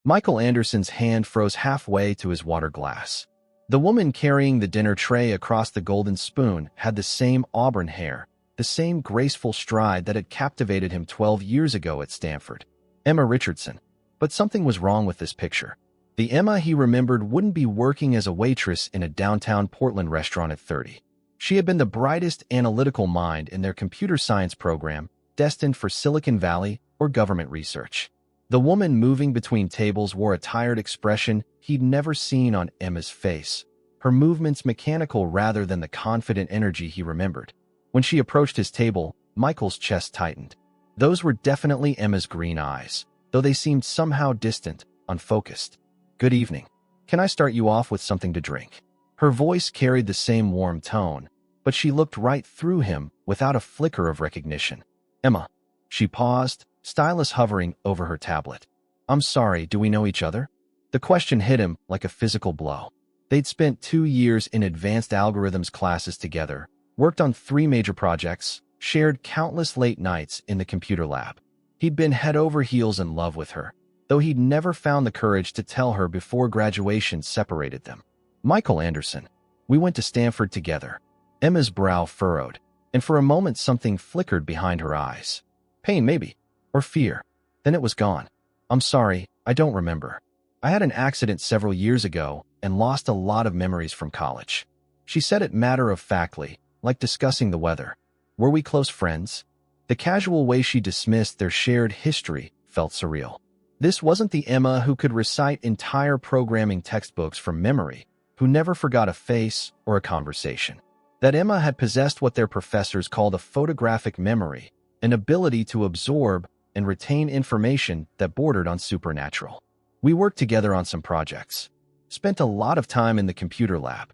Michael Anderson's hand froze halfway to his water glass. The woman carrying the dinner tray across the golden spoon had the same auburn hair, the same graceful stride that had captivated him 12 years ago at Stanford. Emma Richardson. But something was wrong with this picture. The Emma he remembered wouldn't be working as a waitress in a downtown Portland restaurant at 30. She had been the brightest analytical mind in their computer science program, destined for Silicon Valley or government research. The woman moving between tables wore a tired expression he'd never seen on Emma's face, her movements mechanical rather than the confident energy he remembered. When she approached his table, Michael's chest tightened. Those were definitely Emma's green eyes, though they seemed somehow distant, unfocused. "Good evening. Can I start you off with something to drink?" Her voice carried the same warm tone, but she looked right through him without a flicker of recognition. "Emma." She paused, stylus hovering over her tablet. "I'm sorry, do we know each other?" The question hit him like a physical blow. They'd spent 2 years in advanced algorithms classes together, worked on 3 major projects, shared countless late nights in the computer lab. He'd been head over heels in love with her, though he'd never found the courage to tell her before graduation separated them. "Michael Anderson. We went to Stanford together." Emma's brow furrowed, and for a moment something flickered behind her eyes. Pain, maybe. Or fear. Then it was gone. "I'm sorry, I don't remember. I had an accident several years ago and lost a lot of memories from college." She said it matter-of-factly, like discussing the weather. "Were we close friends?" The casual way she dismissed their shared history felt surreal. This wasn't the Emma who could recite entire programming textbooks from memory, who never forgot a face or a conversation. That Emma had possessed what their professors called a photographic memory, an ability to absorb and retain information that bordered on supernatural. "We worked together on some projects. Spent a lot of time in the computer lab."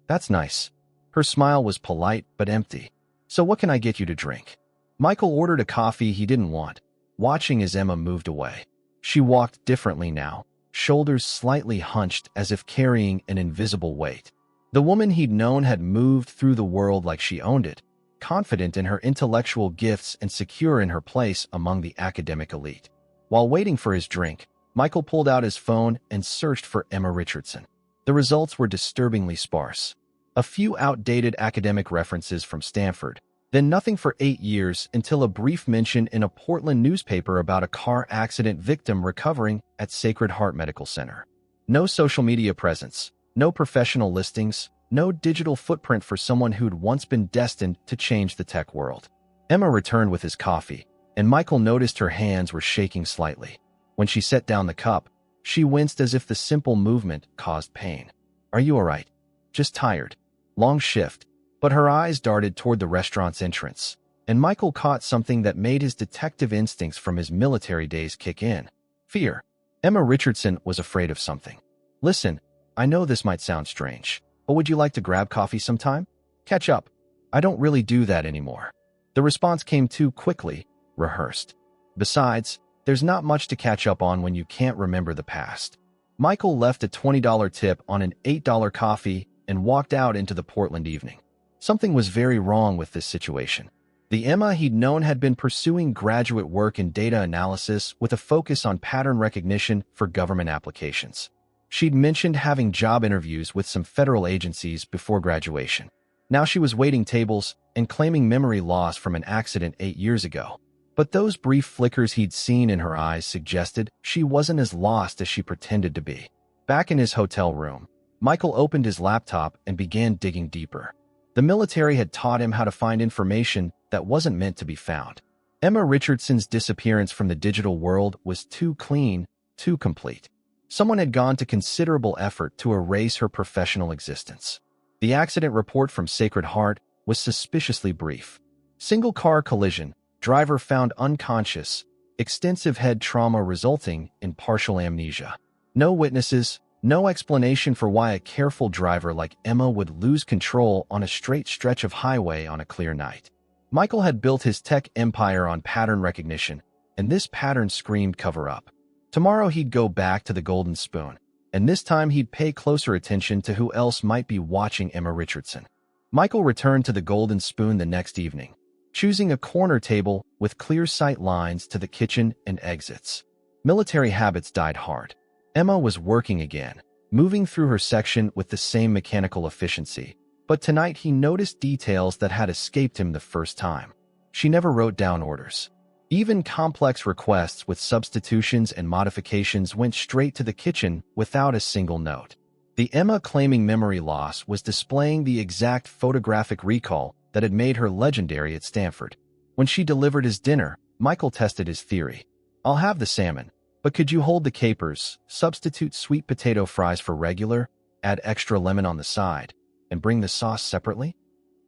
"That's nice." Her smile was polite but empty. "So what can I get you to drink?" Michael ordered a coffee he didn't want, watching as Emma moved away. She walked differently now, shoulders slightly hunched as if carrying an invisible weight. The woman he'd known had moved through the world like she owned it, confident in her intellectual gifts and secure in her place among the academic elite. While waiting for his drink, Michael pulled out his phone and searched for Emma Richardson. The results were disturbingly sparse. A few outdated academic references from Stanford, then nothing for 8 years until a brief mention in a Portland newspaper about a car accident victim recovering at Sacred Heart Medical Center. No social media presence, no professional listings, no digital footprint for someone who'd once been destined to change the tech world. Emma returned with his coffee, and Michael noticed her hands were shaking slightly. When she set down the cup, she winced as if the simple movement caused pain. "Are you all right?" "Just tired. Long shift." But her eyes darted toward the restaurant's entrance, and Michael caught something that made his detective instincts from his military days kick in. Fear. Emma Richardson was afraid of something. "Listen, I know this might sound strange, but would you like to grab coffee sometime? Catch up?" "I don't really do that anymore." The response came too quickly, rehearsed. "Besides, there's not much to catch up on when you can't remember the past." Michael left a $20 tip on an $8 coffee and walked out into the Portland evening. Something was very wrong with this situation. The Emma he'd known had been pursuing graduate work in data analysis with a focus on pattern recognition for government applications. She'd mentioned having job interviews with some federal agencies before graduation. Now she was waiting tables and claiming memory loss from an accident 8 years ago. But those brief flickers he'd seen in her eyes suggested she wasn't as lost as she pretended to be. Back in his hotel room, Michael opened his laptop and began digging deeper. The military had taught him how to find information that wasn't meant to be found. Emma Richardson's disappearance from the digital world was too clean, too complete. Someone had gone to considerable effort to erase her professional existence. The accident report from Sacred Heart was suspiciously brief. Single car collision, driver found unconscious, extensive head trauma resulting in partial amnesia. No witnesses, no explanation for why a careful driver like Emma would lose control on a straight stretch of highway on a clear night. Michael had built his tech empire on pattern recognition, and this pattern screamed cover-up. Tomorrow he'd go back to the Golden Spoon, and this time he'd pay closer attention to who else might be watching Emma Richardson. Michael returned to the Golden Spoon the next evening, choosing a corner table with clear sight lines to the kitchen and exits. Military habits died hard. Emma was working again, moving through her section with the same mechanical efficiency. But tonight he noticed details that had escaped him the first time. She never wrote down orders. Even complex requests with substitutions and modifications went straight to the kitchen without a single note. The Emma claiming memory loss was displaying the exact photographic recall that had made her legendary at Stanford. When she delivered his dinner, Michael tested his theory. "I'll have the salmon, but could you hold the capers, substitute sweet potato fries for regular, add extra lemon on the side, and bring the sauce separately?"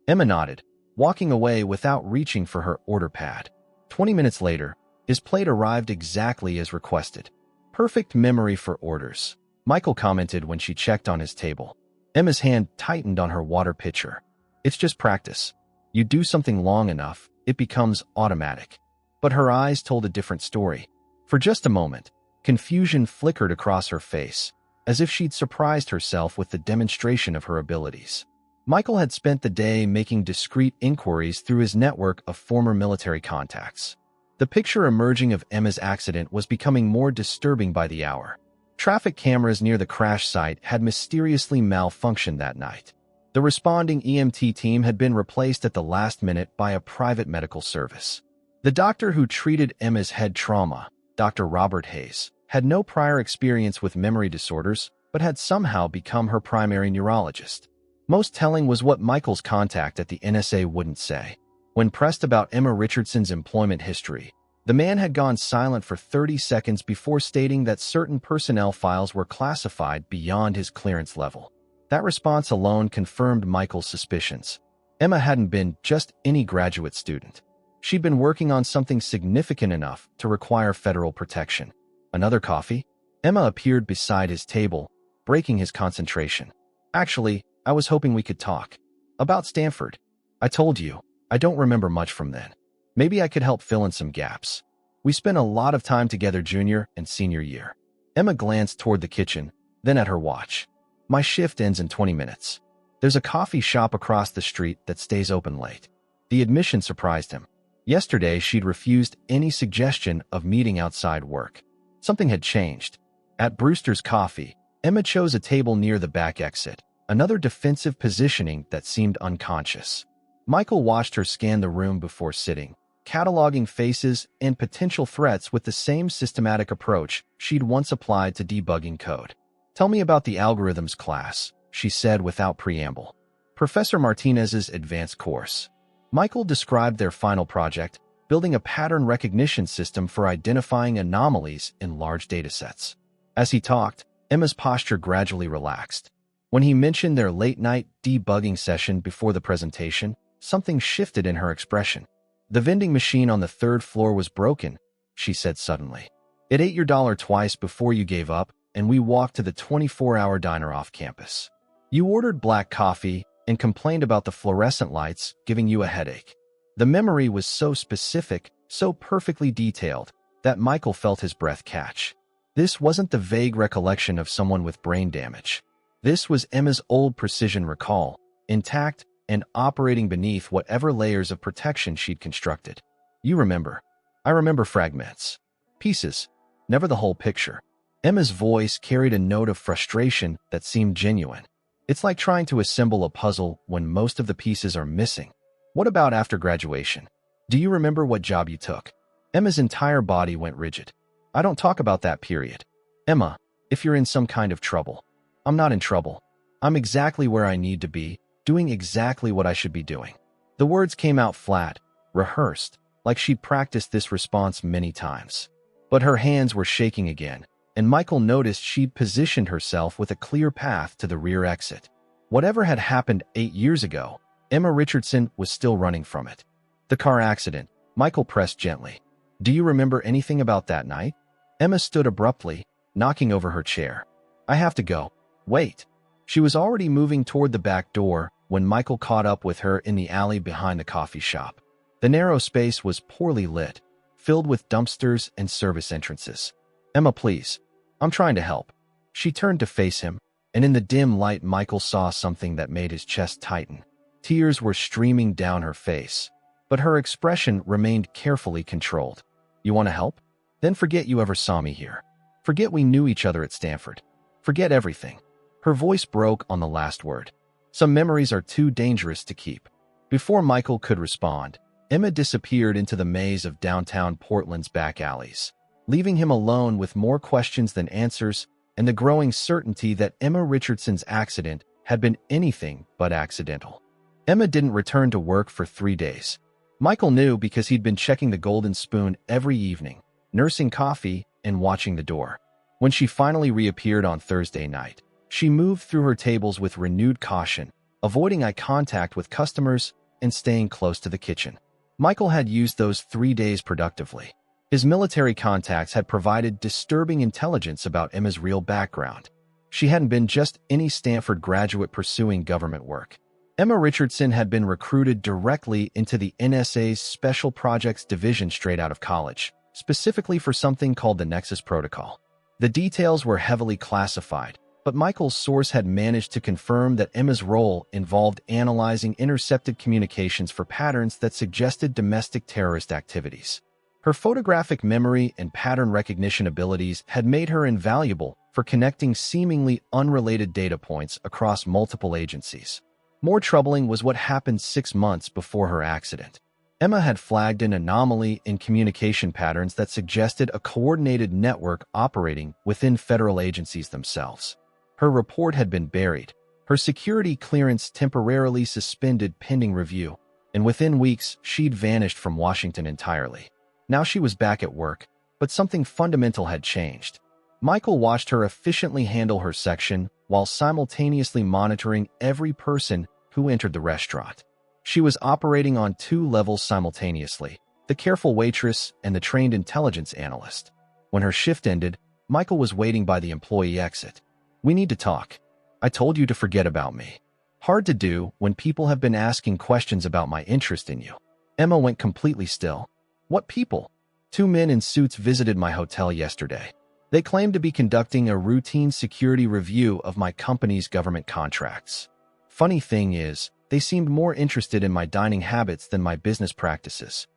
Emma nodded, walking away without reaching for her order pad. 20 minutes later, his plate arrived exactly as requested. "Perfect memory for orders," Michael commented when she checked on his table. Emma's hand tightened on her water pitcher. "It's just practice. You do something long enough, it becomes automatic." But her eyes told a different story. For just a moment, confusion flickered across her face, as if she'd surprised herself with the demonstration of her abilities. Michael had spent the day making discreet inquiries through his network of former military contacts. The picture emerging of Emma's accident was becoming more disturbing by the hour. Traffic cameras near the crash site had mysteriously malfunctioned that night. The responding EMT team had been replaced at the last minute by a private medical service. The doctor who treated Emma's head trauma, Dr. Robert Hayes, had no prior experience with memory disorders, but had somehow become her primary neurologist. Most telling was what Michael's contact at the NSA wouldn't say. When pressed about Emma Richardson's employment history, the man had gone silent for 30 seconds before stating that certain personnel files were classified beyond his clearance level. That response alone confirmed Michael's suspicions. Emma hadn't been just any graduate student. She'd been working on something significant enough to require federal protection. "Another coffee?" Emma appeared beside his table, breaking his concentration. "Actually, I was hoping we could talk. About Stanford. I told you, I don't remember much from then. Maybe I could help fill in some gaps. We spent a lot of time together junior and senior year." Emma glanced toward the kitchen, then at her watch. "My shift ends in 20 minutes. There's a coffee shop across the street that stays open late." The admission surprised him. Yesterday, she'd refused any suggestion of meeting outside work. Something had changed. At Brewster's Coffee, Emma chose a table near the back exit, another defensive positioning that seemed unconscious. Michael watched her scan the room before sitting, cataloging faces and potential threats with the same systematic approach she'd once applied to debugging code. "Tell me about the algorithms class," she said without preamble. "Professor Martinez's advanced course." Michael described their final project, building a pattern recognition system for identifying anomalies in large datasets. As he talked, Emma's posture gradually relaxed. When he mentioned their late-night debugging session before the presentation, something shifted in her expression. "The vending machine on the third floor was broken," she said suddenly. "It ate your dollar twice before you gave up, and we walked to the 24-hour diner off campus. You ordered black coffee and complained about the fluorescent lights giving you a headache." The memory was so specific, so perfectly detailed, that Michael felt his breath catch. This wasn't the vague recollection of someone with brain damage. This was Emma's old precision recall, intact and operating beneath whatever layers of protection she'd constructed. "You remember." "I remember fragments. Pieces. Never the whole picture." Emma's voice carried a note of frustration that seemed genuine. "It's like trying to assemble a puzzle when most of the pieces are missing." "What about after graduation? Do you remember what job you took?" Emma's entire body went rigid. "I don't talk about that period. Emma, if you're in some kind of trouble." "I'm not in trouble. I'm exactly where I need to be, doing exactly what I should be doing." The words came out flat, rehearsed, like she'd practiced this response many times. But her hands were shaking again, and Michael noticed she'd positioned herself with a clear path to the rear exit. Whatever had happened 8 years ago, Emma Richardson was still running from it. "The car accident," Michael pressed gently. "Do you remember anything about that night?" Emma stood abruptly, knocking over her chair. "I have to go." "Wait." She was already moving toward the back door when Michael caught up with her in the alley behind the coffee shop. The narrow space was poorly lit, filled with dumpsters and service entrances. "Emma, please. I'm trying to help." She turned to face him, and in the dim light Michael saw something that made his chest tighten. Tears were streaming down her face, but her expression remained carefully controlled. "You want to help? Then forget you ever saw me here. Forget we knew each other at Stanford. Forget everything. Her voice broke on the last word. Some memories are too dangerous to keep. Before Michael could respond, Emma disappeared into the maze of downtown Portland's back alleys, leaving him alone with more questions than answers and the growing certainty that Emma Richardson's accident had been anything but accidental. Emma didn't return to work for 3 days. Michael knew because he'd been checking the Golden Spoon every evening, nursing coffee and watching the door. When she finally reappeared on Thursday night, she moved through her tables with renewed caution, avoiding eye contact with customers and staying close to the kitchen. Michael had used those 3 days productively. His military contacts had provided disturbing intelligence about Emma's real background. She hadn't been just any Stanford graduate pursuing government work. Emma Richardson had been recruited directly into the NSA's Special Projects Division straight out of college, specifically for something called the Nexus Protocol. The details were heavily classified, but Michael's source had managed to confirm that Emma's role involved analyzing intercepted communications for patterns that suggested domestic terrorist activities. Her photographic memory and pattern recognition abilities had made her invaluable for connecting seemingly unrelated data points across multiple agencies. More troubling was what happened 6 months before her accident. Emma had flagged an anomaly in communication patterns that suggested a coordinated network operating within federal agencies themselves. Her report had been buried, her security clearance temporarily suspended pending review, and within weeks she'd vanished from Washington entirely. Now she was back at work, but something fundamental had changed. Michael watched her efficiently handle her section while simultaneously monitoring every person who entered the restaurant. She was operating on 2 levels simultaneously, the careful waitress and the trained intelligence analyst. When her shift ended, Michael was waiting by the employee exit. "We need to talk. I told you to forget about me." Hard to do when people have been asking questions about my interest in you. Emma went completely still. "What people?" "2 men in suits visited my hotel yesterday. They claimed to be conducting a routine security review of my company's government contracts. Funny thing is, they seemed more interested in my dining habits than my business practices."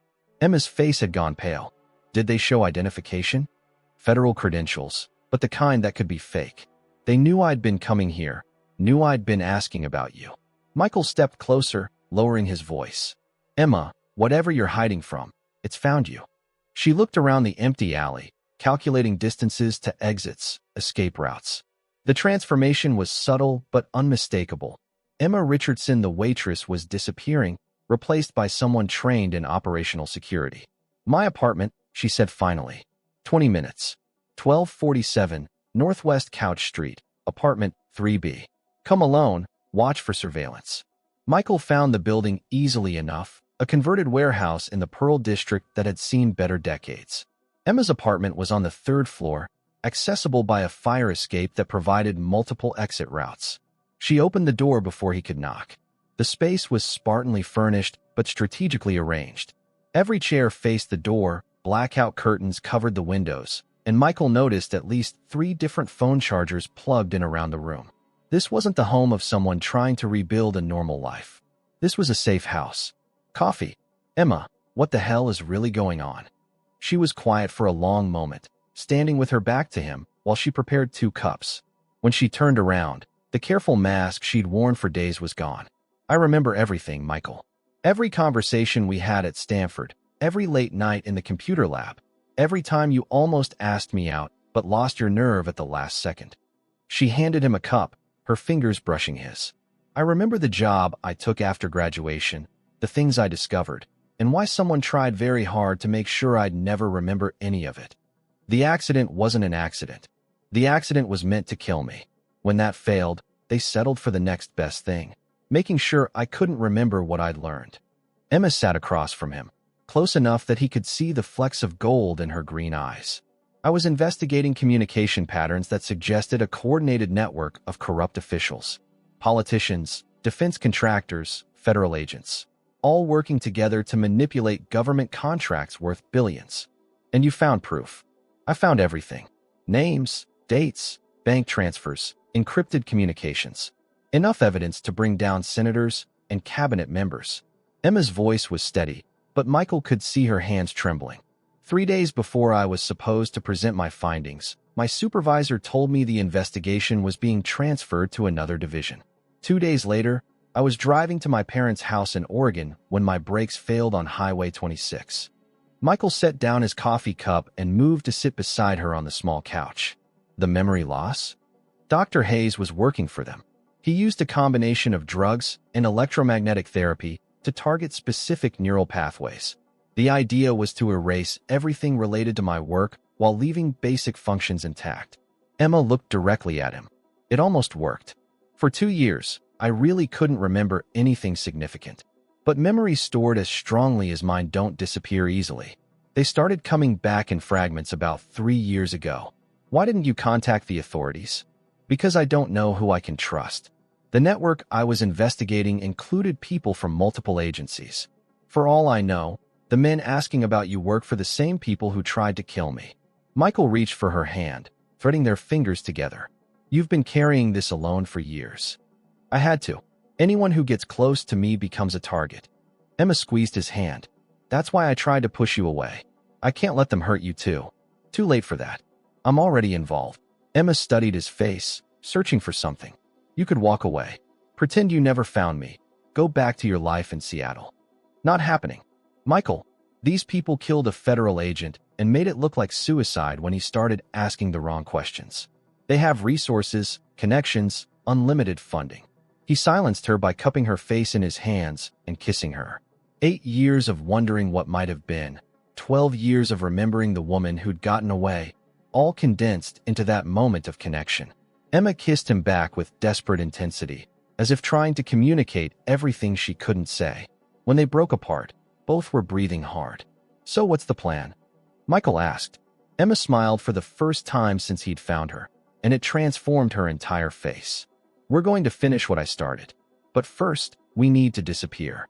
Emma's face had gone pale. "Did they show identification?" "Federal credentials, but the kind that could be fake. They knew I'd been coming here, knew I'd been asking about you." Michael stepped closer, lowering his voice. "Emma, whatever you're hiding from, it's found you." She looked around the empty alley, calculating distances to exits, escape routes. The transformation was subtle but unmistakable. Emma Richardson, the waitress, was disappearing, replaced by someone trained in operational security. "My apartment," she said finally. 20 minutes. 1247, Northwest Couch Street, apartment 3B. Come alone, watch for surveillance. Michael found the building easily enough, a converted warehouse in the Pearl District that had seen better decades. Emma's apartment was on the 3rd floor, accessible by a fire escape that provided multiple exit routes. She opened the door before he could knock. The space was spartanly furnished but strategically arranged. Every chair faced the door, blackout curtains covered the windows, and Michael noticed at least 3 different phone chargers plugged in around the room. This wasn't the home of someone trying to rebuild a normal life. This was a safe house. "Coffee." "Emma, what the hell is really going on?" She was quiet for a long moment, standing with her back to him while she prepared 2 cups. When she turned around, the careful mask she'd worn for days was gone. "I remember everything, Michael. Every conversation we had at Stanford, every late night in the computer lab, every time you almost asked me out but lost your nerve at the last second." She handed him a cup, her fingers brushing his. "I remember the job I took after graduation, the things I discovered, and why someone tried very hard to make sure I'd never remember any of it. The accident wasn't an accident. The accident was meant to kill me. When that failed, they settled for the next best thing, making sure I couldn't remember what I'd learned." Emma sat across from him, close enough that he could see the flecks of gold in her green eyes. "I was investigating communication patterns that suggested a coordinated network of corrupt officials, politicians, defense contractors, federal agents, all working together to manipulate government contracts worth billions. And you found proof." "I found everything. Names, dates, bank transfers, encrypted communications. Enough evidence to bring down senators and cabinet members." Emma's voice was steady, but Michael could see her hands trembling. 3 days before I was supposed to present my findings, my supervisor told me the investigation was being transferred to another division. 2 days later, I was driving to my parents' house in Oregon when my brakes failed on Highway 26. Michael set down his coffee cup and moved to sit beside her on the small couch. The memory loss? Dr. Hayes was working for them. He used a combination of drugs and electromagnetic therapy to target specific neural pathways. The idea was to erase everything related to my work while leaving basic functions intact. Emma looked directly at him. It almost worked. For 2 years, I really couldn't remember anything significant. But memories stored as strongly as mine don't disappear easily. They started coming back in fragments about 3 years ago. Why didn't you contact the authorities? Because I don't know who I can trust. The network I was investigating included people from multiple agencies. For all I know, the men asking about you work for the same people who tried to kill me. Michael reached for her hand, threading their fingers together. You've been carrying this alone for years. I had to. Anyone who gets close to me becomes a target. Emma squeezed his hand. That's why I tried to push you away. I can't let them hurt you too. Too late for that. I'm already involved. Emma studied his face, searching for something. You could walk away. Pretend you never found me. Go back to your life in Seattle. Not happening. Michael, these people killed a federal agent and made it look like suicide when he started asking the wrong questions. They have resources, connections, unlimited funding. He silenced her by cupping her face in his hands and kissing her. 8 years of wondering what might have been, 12 years of remembering the woman who'd gotten away, all condensed into that moment of connection. Emma kissed him back with desperate intensity, as if trying to communicate everything she couldn't say. When they broke apart, both were breathing hard. So what's the plan? Michael asked. Emma smiled for the first time since he'd found her, and it transformed her entire face. We're going to finish what I started. But first, we need to disappear.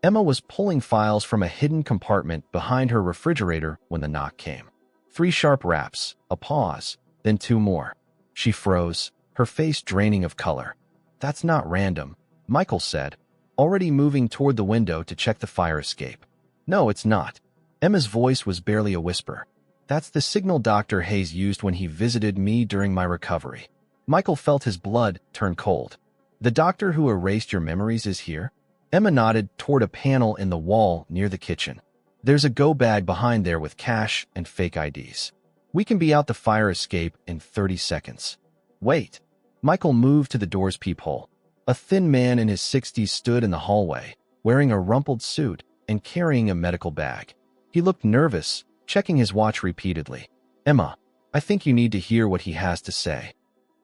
Emma was pulling files from a hidden compartment behind her refrigerator when the knock came. 3 sharp raps, a pause, then 2 more. She froze, her face draining of color. That's not random, Michael said, already moving toward the window to check the fire escape. No, it's not. Emma's voice was barely a whisper. That's the signal Dr. Hayes used when he visited me during my recovery. Michael felt his blood turn cold. The doctor who erased your memories is here? Emma nodded toward a panel in the wall near the kitchen. There's a go bag behind there with cash and fake IDs. We can be out the fire escape in 30 seconds. Wait. Michael moved to the door's peephole. A thin man in his 60s stood in the hallway, wearing a rumpled suit and carrying a medical bag. He looked nervous, checking his watch repeatedly. Emma, I think you need to hear what he has to say.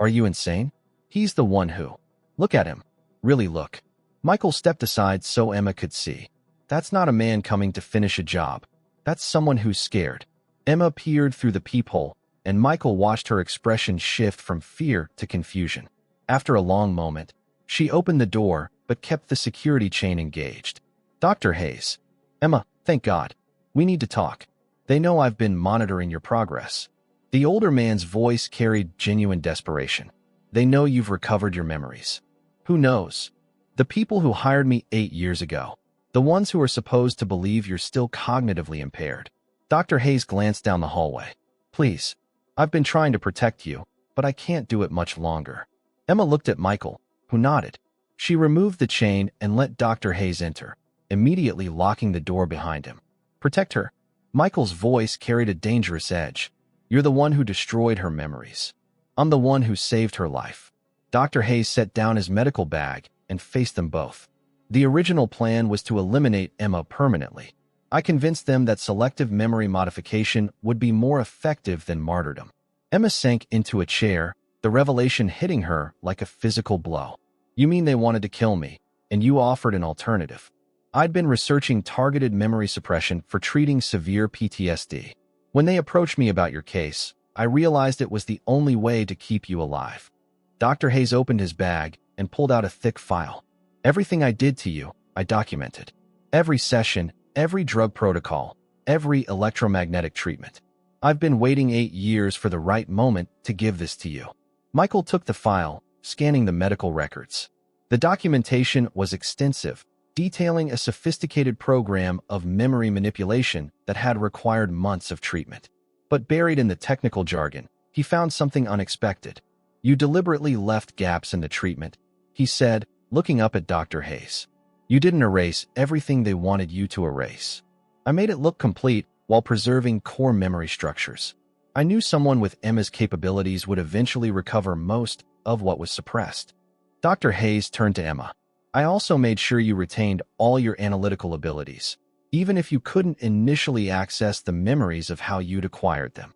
Are you insane? He's the one who. Look at him. Really look. Michael stepped aside so Emma could see. That's not a man coming to finish a job. That's someone who's scared. Emma peered through the peephole, and Michael watched her expression shift from fear to confusion. After a long moment, she opened the door but kept the security chain engaged. Dr. Hayes. Emma, thank God. We need to talk. They know I've been monitoring your progress. The older man's voice carried genuine desperation. They know you've recovered your memories. Who knows? The people who hired me 8 years ago. The ones who are supposed to believe you're still cognitively impaired. Dr. Hayes glanced down the hallway. Please. I've been trying to protect you, but I can't do it much longer. Emma looked at Michael, who nodded. She removed the chain and let Dr. Hayes enter, immediately locking the door behind him. Protect her. Michael's voice carried a dangerous edge. You're the one who destroyed her memories. I'm the one who saved her life. Dr. Hayes set down his medical bag and faced them both. The original plan was to eliminate Emma permanently. I convinced them that selective memory modification would be more effective than martyrdom. Emma sank into a chair, the revelation hitting her like a physical blow. You mean they wanted to kill me, and you offered an alternative? I'd been researching targeted memory suppression for treating severe PTSD. When they approached me about your case, I realized it was the only way to keep you alive. Dr. Hayes opened his bag and pulled out a thick file. Everything I did to you, I documented. Every session, every drug protocol, every electromagnetic treatment. I've been waiting 8 years for the right moment to give this to you. Michael took the file, scanning the medical records. The documentation was extensive, detailing a sophisticated program of memory manipulation that had required months of treatment. But buried in the technical jargon, he found something unexpected. "You deliberately left gaps in the treatment," he said, looking up at Dr. Hayes. "You didn't erase everything they wanted you to erase. I made it look complete while preserving core memory structures. I knew someone with Emma's capabilities would eventually recover most of what was suppressed." Dr. Hayes turned to Emma. "I also made sure you retained all your analytical abilities, even if you couldn't initially access the memories of how you'd acquired them."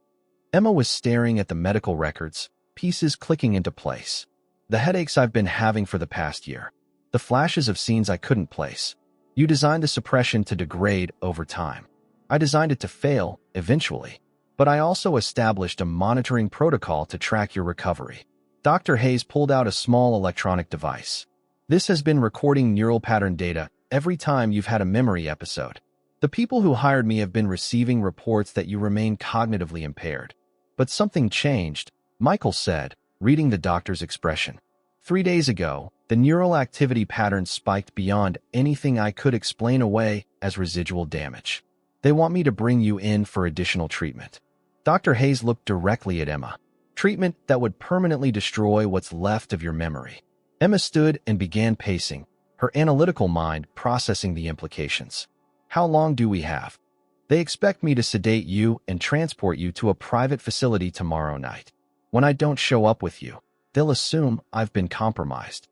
Emma was staring at the medical records, pieces clicking into place. "The headaches I've been having for the past year. The flashes of scenes I couldn't place. You designed the suppression to degrade over time. I designed it to fail, eventually. But I also established a monitoring protocol to track your recovery." Dr. Hayes pulled out a small electronic device. "This has been recording neural pattern data every time you've had a memory episode. The people who hired me have been receiving reports that you remain cognitively impaired." "But something changed," Michael said, reading the doctor's expression. 3 days ago, the neural activity pattern spiked beyond anything I could explain away as residual damage. They want me to bring you in for additional treatment." Dr. Hayes looked directly at Emma. "Treatment that would permanently destroy what's left of your memory." Emma stood and began pacing, her analytical mind processing the implications. "How long do we have?" "They expect me to sedate you and transport you to a private facility tomorrow night. When I don't show up with you, they'll assume I've been compromised.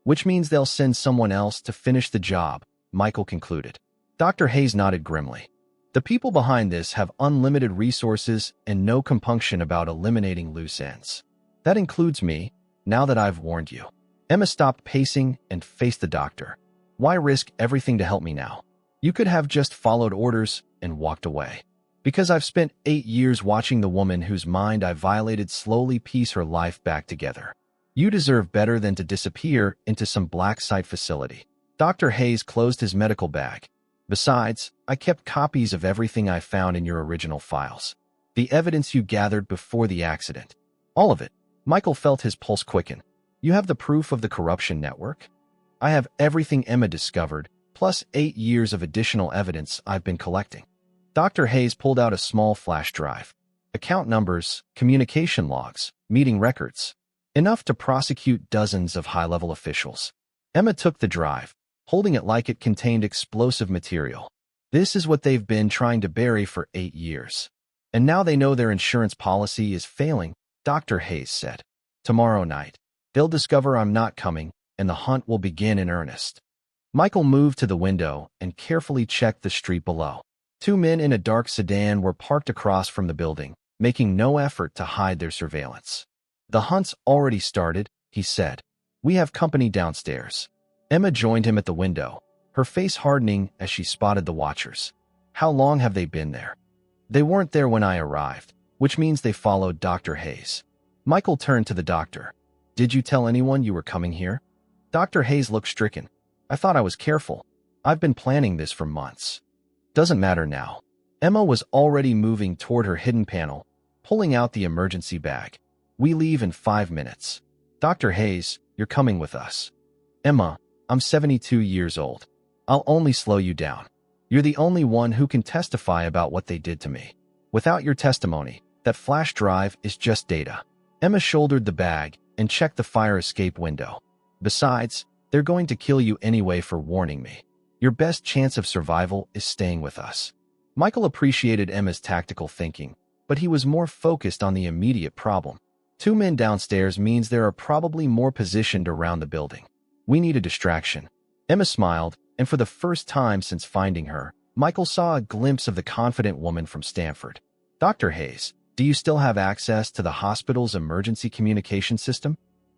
Which means they'll send someone else to finish the job," Michael concluded. Dr. Hayes nodded grimly. "The people behind this have unlimited resources and no compunction about eliminating loose ends. That includes me, now that I've warned you." Emma stopped pacing and faced the doctor. "Why risk everything to help me now? You could have just followed orders and walked away." "Because I've spent 8 years watching the woman whose mind I violated slowly piece her life back together. You deserve better than to disappear into some black site facility." Dr. Hayes closed his medical bag. "Besides, I kept copies of everything I found in your original files. The evidence you gathered before the accident. All of it." Michael felt his pulse quicken. "You have the proof of the corruption network?" "I have everything Emma discovered, plus 8 years of additional evidence I've been collecting." Dr. Hayes pulled out a small flash drive. "Account numbers, communication logs, meeting records. Enough to prosecute dozens of high-level officials." Emma took the drive, holding it like it contained explosive material. "This is what they've been trying to bury for 8 years. And now they know their insurance policy is failing," Dr. Hayes said. "Tomorrow night, they'll discover I'm not coming, and the hunt will begin in earnest." Michael moved to the window and carefully checked the street below. 2 men in a dark sedan were parked across from the building, making no effort to hide their surveillance. "The hunt's already started," he said. "We have company downstairs." Emma joined him at the window, her face hardening as she spotted the watchers. "How long have they been there?" "They weren't there when I arrived, which means they followed Dr. Hayes." Michael turned to the doctor. "Did you tell anyone you were coming here?" Dr. Hayes looked stricken. "I thought I was careful. I've been planning this for months." "Doesn't matter now." Emma was already moving toward her hidden panel, pulling out the emergency bag. "We leave in 5 minutes. Dr. Hayes, you're coming with us." "Emma, I'm 72 years old. I'll only slow you down. You're the only one who can testify about what they did to me. Without your testimony, that flash drive is just data." Emma shouldered the bag and checked the fire escape window. "Besides, they're going to kill you anyway for warning me. Your best chance of survival is staying with us." Michael appreciated Emma's tactical thinking, but he was more focused on the immediate problem. 2 men downstairs means there are probably more positioned around the building. We need a distraction." Emma smiled, and for the first time since finding her, Michael saw a glimpse of the confident woman from Stanford. "Dr. Hayes, do you still have access to the hospital's emergency communication system?"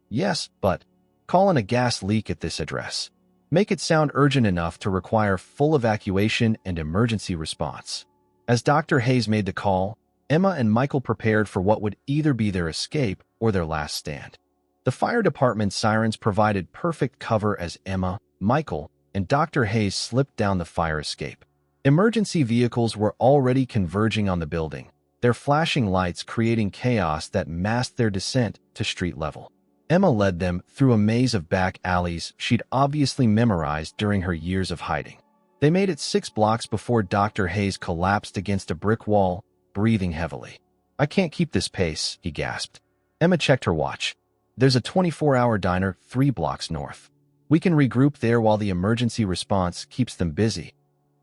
"Yes, but call in a gas leak at this address. Make it sound urgent enough to require full evacuation and emergency response." As Dr. Hayes made the call, Emma and Michael prepared for what would either be their escape or their last stand. The fire department sirens provided perfect cover as Emma, Michael, and Dr. Hayes slipped down the fire escape. Emergency vehicles were already converging on the building, their flashing lights creating chaos that masked their descent to street level. Emma led them through a maze of back alleys she'd obviously memorized during her years of hiding. They made it 6 blocks before Dr. Hayes collapsed against a brick wall, breathing heavily. "I can't keep this pace," he gasped. Emma checked her watch. "There's a 24-hour diner 3 blocks north. We can regroup there while the emergency response keeps them busy."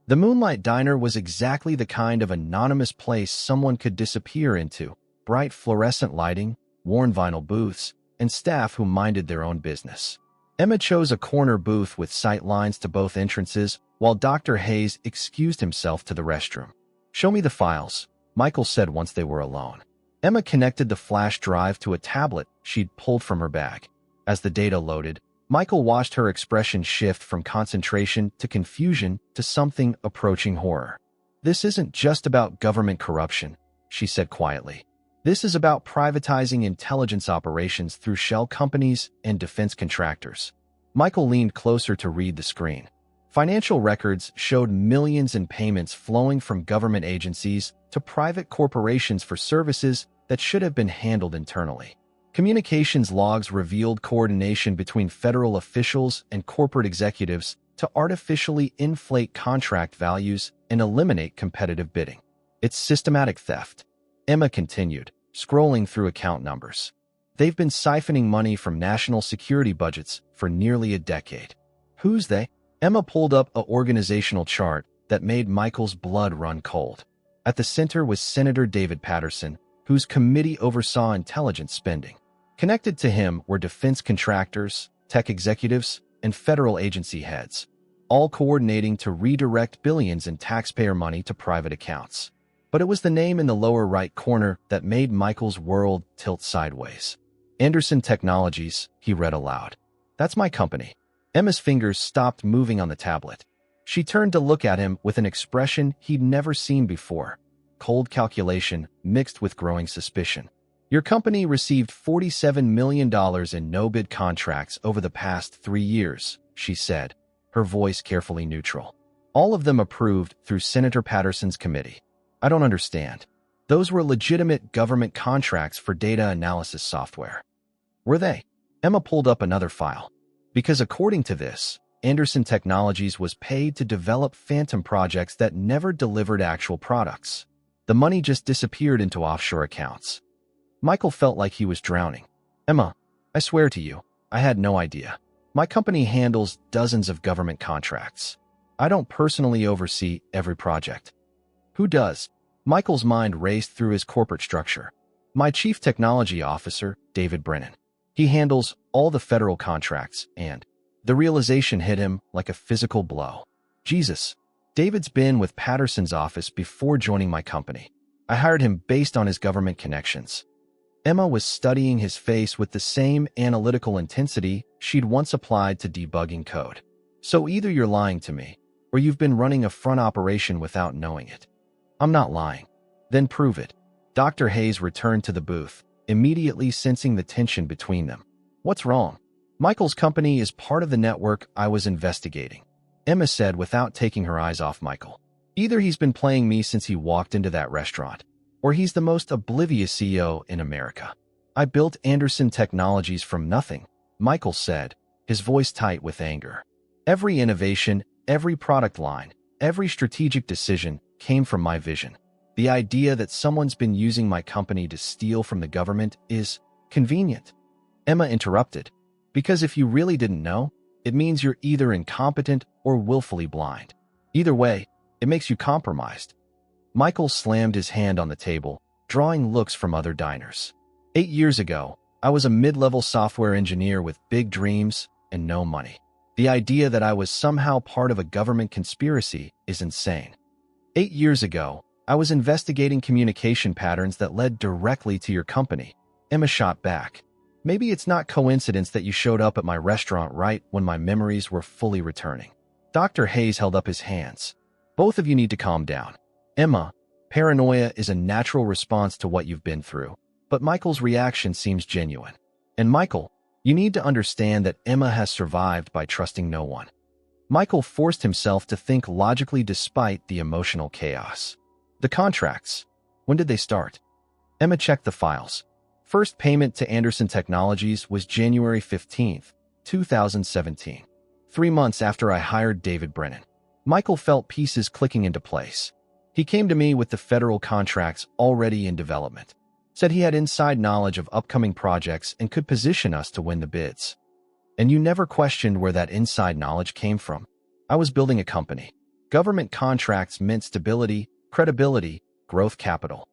The Moonlight Diner was exactly the kind of anonymous place someone could disappear into. Bright fluorescent lighting, worn vinyl booths, and staff who minded their own business. Emma chose a corner booth with sight lines to both entrances, while Dr. Hayes excused himself to the restroom. "Show me the files," Michael said once they were alone. Emma connected the flash drive to a tablet she'd pulled from her bag. As the data loaded, Michael watched her expression shift from concentration to confusion to something approaching horror. "This isn't just about government corruption," she said quietly. "This is about privatizing intelligence operations through shell companies and defense contractors." Michael leaned closer to read the screen. Financial records showed millions in payments flowing from government agencies to private corporations for services that should have been handled internally. Communications logs revealed coordination between federal officials and corporate executives to artificially inflate contract values and eliminate competitive bidding. "It's systematic theft," Emma continued, scrolling through account numbers. "They've been siphoning money from national security budgets for nearly a decade." "Who's they?" Emma pulled up an organizational chart that made Michael's blood run cold. At the center was Senator David Patterson, whose committee oversaw intelligence spending. Connected to him were defense contractors, tech executives, and federal agency heads, all coordinating to redirect billions in taxpayer money to private accounts. But it was the name in the lower right corner that made Michael's world tilt sideways. "Anderson Technologies," he read aloud. "That's my company." Emma's fingers stopped moving on the tablet. She turned to look at him with an expression he'd never seen before, cold calculation mixed with growing suspicion. "Your company received $47 million in no-bid contracts over the past 3 years, she said, her voice carefully neutral. "All of them approved through Senator Patterson's committee." "I don't understand." "Those were legitimate government contracts for data analysis software." "Were they?" Emma pulled up another file. "Because according to this, Anderson Technologies was paid to develop phantom projects that never delivered actual products. The money just disappeared into offshore accounts." Michael felt like he was drowning. "Emma, I swear to you, I had no idea. My company handles dozens of government contracts. I don't personally oversee every project." "Who does?" Michael's mind raced through his corporate structure. "My chief technology officer, David Brennan. He handles all the federal contracts," and the realization hit him like a physical blow. "Jesus, David's been with Patterson's office before joining my company. I hired him based on his government connections." Emma was studying his face with the same analytical intensity she'd once applied to debugging code. "So either you're lying to me, or you've been running a front operation without knowing it." "I'm not lying." "Then prove it." Dr. Hayes returned to the booth, immediately sensing the tension between them. "What's wrong?" "Michael's company is part of the network I was investigating," Emma said without taking her eyes off Michael. "Either he's been playing me since he walked into that restaurant, or he's the most oblivious CEO in America." "I built Anderson Technologies from nothing," Michael said, his voice tight with anger. "Every innovation, every product line, every strategic decision came from my vision. The idea that someone's been using my company to steal from the government is convenient." Emma interrupted. "Because if you really didn't know, it means you're either incompetent or willfully blind. Either way, it makes you compromised." Michael slammed his hand on the table, drawing looks from other diners. 8 years ago, I was a mid-level software engineer with big dreams and no money. The idea that I was somehow part of a government conspiracy is insane. 8 years ago, I was investigating communication patterns that led directly to your company." Emma shot back. "Maybe it's not coincidence that you showed up at my restaurant right when my memories were fully returning." Dr. Hayes held up his hands. "Both of you need to calm down. Emma, paranoia is a natural response to what you've been through, but Michael's reaction seems genuine. And Michael, you need to understand that Emma has survived by trusting no one." Michael forced himself to think logically despite the emotional chaos. "The contracts, when did they start?" Emma checked the files. first payment to Anderson Technologies was January 15, 2017. 3 months after I hired David Brennan. Michael felt pieces clicking into place. He came to me with the federal contracts already in development. Said he had inside knowledge of upcoming projects and could position us to win the bids. And you never questioned where that inside knowledge came from. I was building a company. Government contracts meant stability, credibility, growth capital.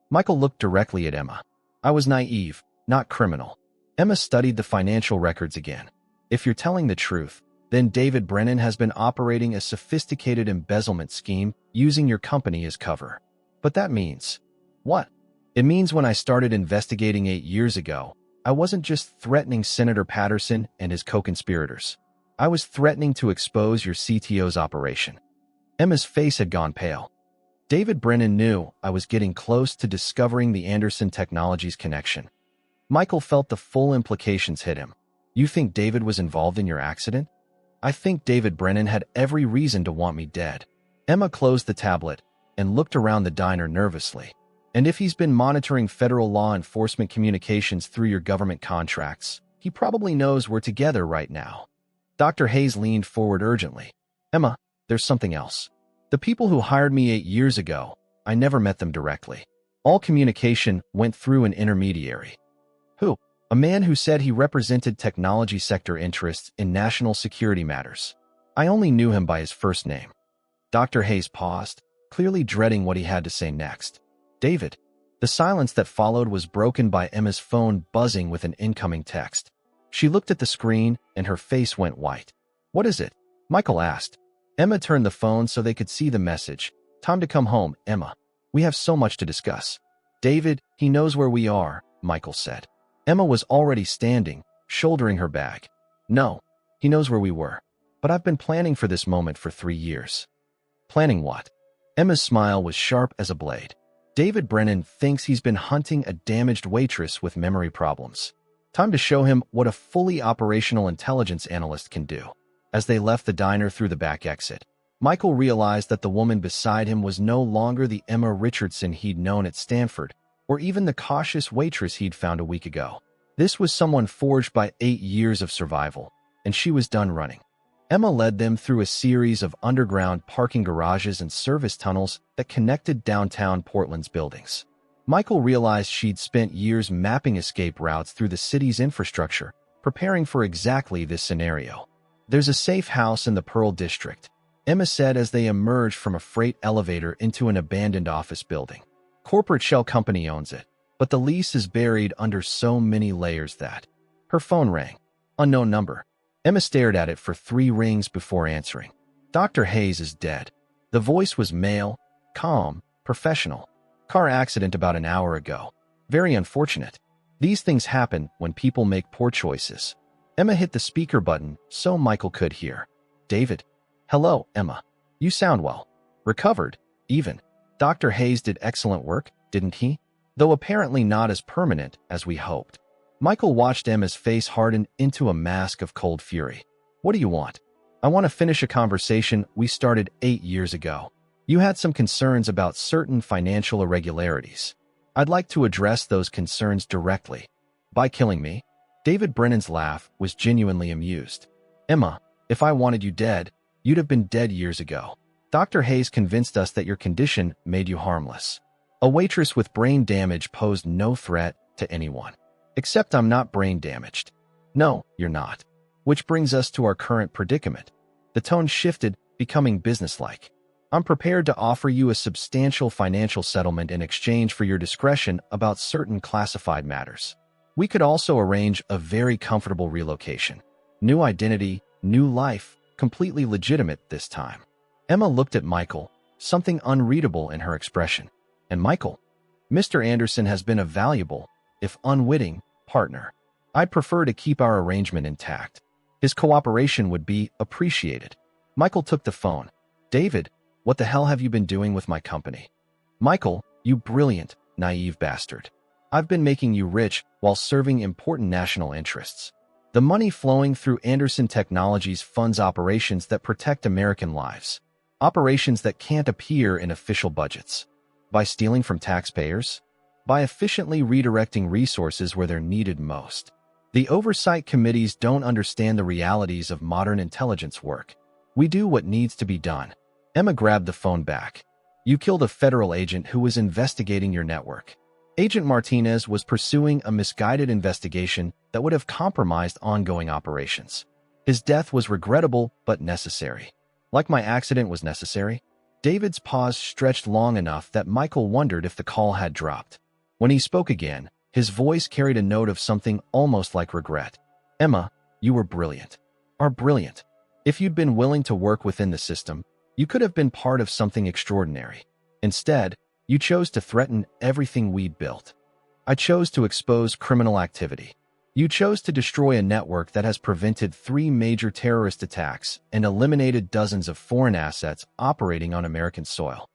Michael looked directly at Emma. I was naive, not criminal. Emma studied the financial records again. If you're telling the truth, then David Brennan has been operating a sophisticated embezzlement scheme using your company as cover. But that means what? It means when I started investigating 8 years ago, I wasn't just threatening Senator Patterson and his co-conspirators. I was threatening to expose your CTO's operation. Emma's face had gone pale. David Brennan knew I was getting close to discovering the Anderson Technologies connection. Michael felt the full implications hit him. You think David was involved in your accident? I think David Brennan had every reason to want me dead. Emma closed the tablet and looked around the diner nervously. And if he's been monitoring federal law enforcement communications through your government contracts, he probably knows we're together right now. Dr. Hayes leaned forward urgently. Emma, there's something else. The people who hired me 8 years ago, I never met them directly. All communication went through an intermediary. Who? A man who said he represented technology sector interests in national security matters. I only knew him by his first name. Dr. Hayes paused, clearly dreading what he had to say next. David. The silence that followed was broken by Emma's phone buzzing with an incoming text. She looked at the screen and her face went white. What is it? Michael asked. Emma turned the phone so they could see the message. Time to come home, Emma. We have so much to discuss. David, he knows where we are, Michael said. Emma was already standing, shouldering her bag. No, he knows where we were. But I've been planning for this moment for 3 years. Planning what? Emma's smile was sharp as a blade. David Brennan thinks he's been hunting a damaged waitress with memory problems. Time to show him what a fully operational intelligence analyst can do. As they left the diner through the back exit, Michael realized that the woman beside him was no longer the Emma Richardson he'd known at Stanford, or even the cautious waitress he'd found a week ago. This was someone forged by 8 years of survival, and she was done running. Emma led them through a series of underground parking garages and service tunnels that connected downtown Portland's buildings. Michael realized she'd spent years mapping escape routes through the city's infrastructure, preparing for exactly this scenario. There's a safe house in the Pearl District, Emma said as they emerged from a freight elevator into an abandoned office building. Corporate shell company owns it, but the lease is buried under so many layers that... Her phone rang. Unknown number. Emma stared at it for 3 rings before answering. Dr. Hayes is dead. The voice was male, calm, professional. Car accident about an hour ago. Very unfortunate. These things happen when people make poor choices. Emma hit the speaker button so Michael could hear. David. Hello, Emma. You sound well. Recovered, even. Dr. Hayes did excellent work, didn't he? Though apparently not as permanent as we hoped. Michael watched Emma's face harden into a mask of cold fury. What do you want? I want to finish a conversation we started 8 years ago. You had some concerns about certain financial irregularities. I'd like to address those concerns directly. By killing me? David Brennan's laugh was genuinely amused. Emma, if I wanted you dead, you'd have been dead years ago. Dr. Hayes convinced us that your condition made you harmless. A waitress with brain damage posed no threat to anyone. Except I'm not brain damaged. No, you're not. Which brings us to our current predicament. The tone shifted, becoming businesslike. I'm prepared to offer you a substantial financial settlement in exchange for your discretion about certain classified matters. We could also arrange a very comfortable relocation. New identity, new life, completely legitimate this time. Emma looked at Michael, something unreadable in her expression. And Michael, Mr. Anderson has been a valuable, if unwitting, partner. I'd prefer to keep our arrangement intact. His cooperation would be appreciated. Michael took the phone. David, what the hell have you been doing with my company? Michael, you brilliant, naive bastard. I've been making you rich while serving important national interests. The money flowing through Anderson Technologies funds operations that protect American lives. Operations that can't appear in official budgets. By stealing from taxpayers? by efficiently redirecting resources where they're needed most. The oversight committees don't understand the realities of modern intelligence work. We do what needs to be done. Emma grabbed the phone back. You killed a federal agent who was investigating your network. Agent Martinez was pursuing a misguided investigation that would have compromised ongoing operations. His death was regrettable but necessary. Like my accident was necessary? David's pause stretched long enough that Michael wondered if the call had dropped. When he spoke again, his voice carried a note of something almost like regret. Emma, you were brilliant. Are brilliant. If you'd been willing to work within the system, you could have been part of something extraordinary. Instead, you chose to threaten everything we'd built. I chose to expose criminal activity. You chose to destroy a network that has prevented 3 major terrorist attacks and eliminated dozens of foreign assets operating on American soil.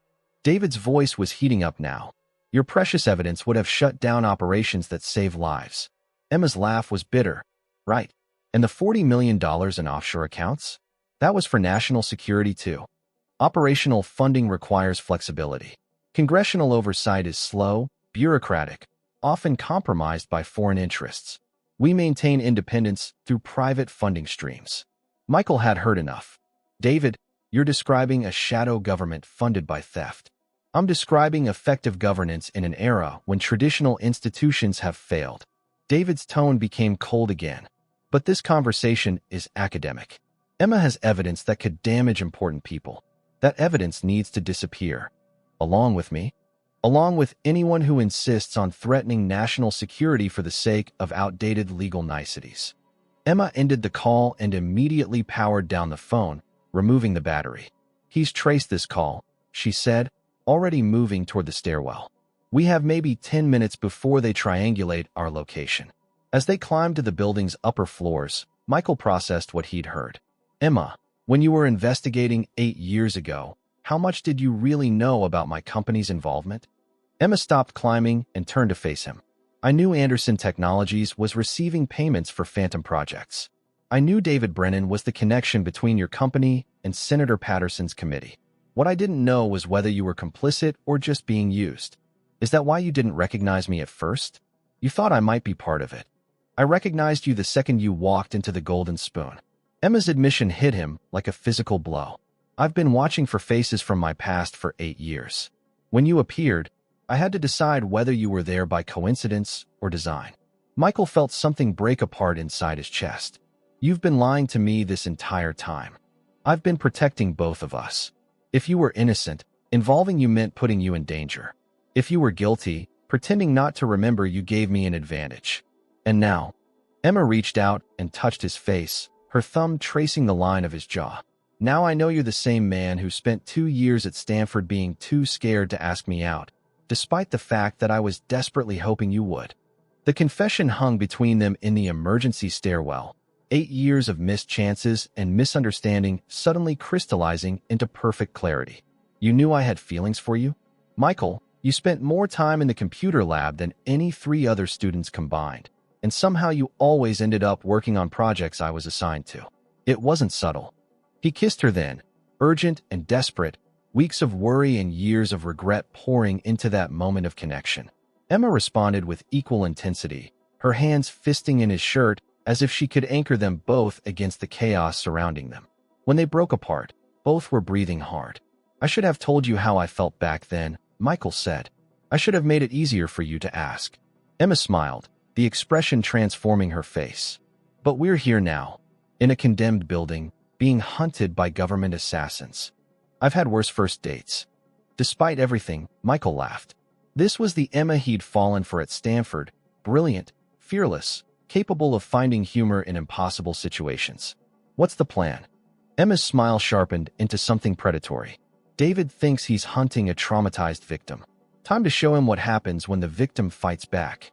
David's voice was heating up now. Your precious evidence would have shut down operations that save lives. Emma's laugh was bitter. Right. And the $40 million in offshore accounts? That was for national security too. Operational funding requires flexibility. Congressional oversight is slow, bureaucratic, often compromised by foreign interests. We maintain independence through private funding streams. Michael had heard enough. David, you're describing a shadow government funded by theft. I'm describing effective governance in an era when traditional institutions have failed. David's tone became cold again. But this conversation is academic. Emma has evidence that could damage important people. That evidence needs to disappear. Along with me? Along with anyone who insists on threatening national security for the sake of outdated legal niceties. Emma ended the call and immediately powered down the phone, removing the battery. He's traced this call, she said, already moving toward the stairwell. We have maybe 10 minutes before they triangulate our location. As they climbed to the building's upper floors, Michael processed what he'd heard. Emma, when you were investigating 8 years ago, how much did you really know about my company's involvement? Emma stopped climbing and turned to face him. I knew Anderson Technologies was receiving payments for phantom projects. I knew David Brennan was the connection between your company and Senator Patterson's committee. What I didn't know was whether you were complicit or just being used. Is that why you didn't recognize me at first? You thought I might be part of it. I recognized you the second you walked into the Golden Spoon. Emma's admission hit him like a physical blow. I've been watching for faces from my past for 8 years. When you appeared, I had to decide whether you were there by coincidence or design. Michael felt something break apart inside his chest. You've been lying to me this entire time. I've been protecting both of us. If you were innocent, involving you meant putting you in danger. If you were guilty, pretending not to remember you gave me an advantage. And now, Emma reached out and touched his face, her thumb tracing the line of his jaw. Now I know you're the same man who spent 2 years at Stanford being too scared to ask me out, despite the fact that I was desperately hoping you would. The confession hung between them in the emergency stairwell, 8 years of missed chances and misunderstanding suddenly crystallizing into perfect clarity. You knew I had feelings for you? Michael, you spent more time in the computer lab than any 3 other students combined, and somehow you always ended up working on projects I was assigned to. It wasn't subtle. He kissed her then, urgent and desperate, weeks of worry and years of regret pouring into that moment of connection. Emma responded with equal intensity, her hands fisting in his shirt as if she could anchor them both against the chaos surrounding them. When they broke apart, both were breathing hard. I should have told you how I felt back then, Michael said. I should have made it easier for you to ask. Emma smiled, the expression transforming her face. But we're here now, in a condemned building, being hunted by government assassins. I've had worse first dates. Despite everything, Michael laughed. This was the Emma he'd fallen for at Stanford, brilliant, fearless, capable of finding humor in impossible situations. What's the plan? Emma's smile sharpened into something predatory. David thinks he's hunting a traumatized victim. Time to show him what happens when the victim fights back.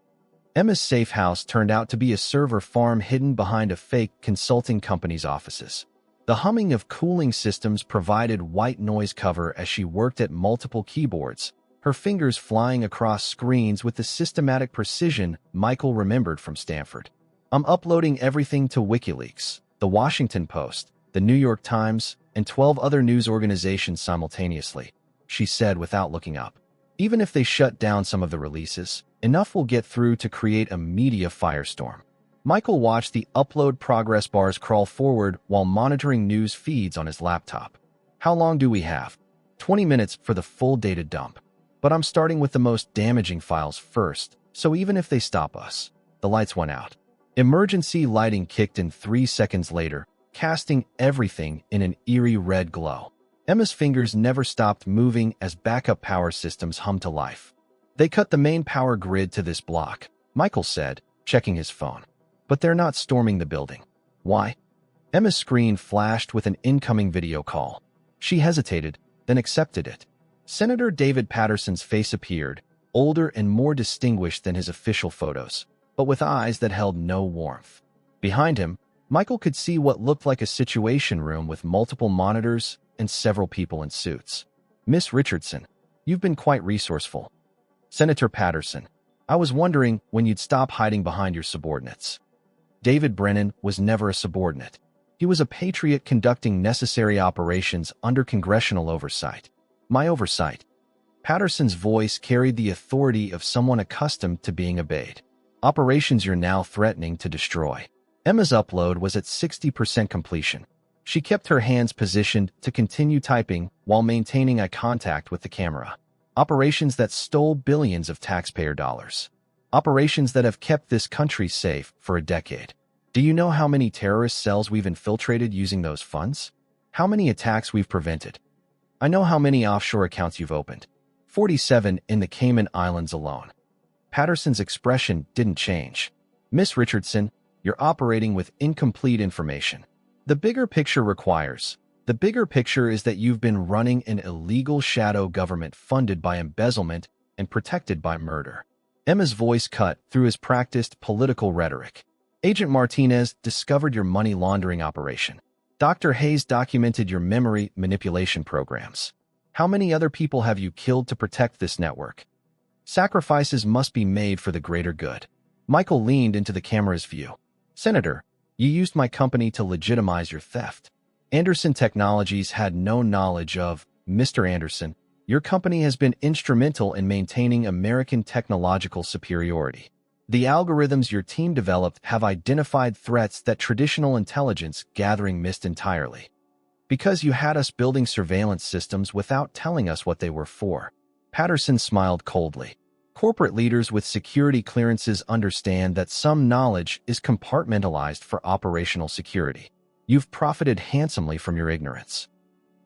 Emma's safe house turned out to be a server farm hidden behind a fake consulting company's offices. The humming of cooling systems provided white noise cover as she worked at multiple keyboards, her fingers flying across screens with the systematic precision Michael remembered from Stanford. I'm uploading everything to WikiLeaks, The Washington Post, The New York Times, and 12 other news organizations simultaneously, she said without looking up. Even if they shut down some of the releases, enough will get through to create a media firestorm. Michael watched the upload progress bars crawl forward while monitoring news feeds on his laptop. How long do we have? 20 minutes for the full data dump. But I'm starting with the most damaging files first, so even if they stop us. The lights went out. Emergency lighting kicked in 3 seconds later, casting everything in an eerie red glow. Emma's fingers never stopped moving as backup power systems hummed to life. They cut the main power grid to this block, Michael said, checking his phone. But they're not storming the building. Why? Emma's screen flashed with an incoming video call. She hesitated, then accepted it. Senator David Patterson's face appeared, older and more distinguished than his official photos, but with eyes that held no warmth. Behind him, Michael could see what looked like a situation room with multiple monitors and several people in suits. Miss Richardson, you've been quite resourceful. Senator Patterson, I was wondering when you'd stop hiding behind your subordinates. David Brennan was never a subordinate. He was a patriot conducting necessary operations under congressional oversight. My oversight. Patterson's voice carried the authority of someone accustomed to being obeyed. Operations you're now threatening to destroy. Emma's upload was at 60% completion. She kept her hands positioned to continue typing while maintaining eye contact with the camera. Operations that stole billions of taxpayer dollars. Operations that have kept this country safe for a decade. Do you know how many terrorist cells we've infiltrated using those funds? How many attacks we've prevented? I know how many offshore accounts you've opened. 47 in the Cayman Islands alone. Patterson's expression didn't change. Miss Richardson, you're operating with incomplete information. The bigger picture is that you've been running an illegal shadow government funded by embezzlement and protected by murder. Emma's voice cut through his practiced political rhetoric. Agent Martinez discovered your money laundering operation. Dr. Hayes documented your memory manipulation programs. How many other people have you killed to protect this network? Sacrifices must be made for the greater good. Michael leaned into the camera's view. Senator, you used my company to legitimize your theft. Anderson Technologies had no knowledge of, Mr. Anderson, your company has been instrumental in maintaining American technological superiority. The algorithms your team developed have identified threats that traditional intelligence gathering missed entirely. Because you had us building surveillance systems without telling us what they were for. Patterson smiled coldly. Corporate leaders with security clearances understand that some knowledge is compartmentalized for operational security. You've profited handsomely from your ignorance.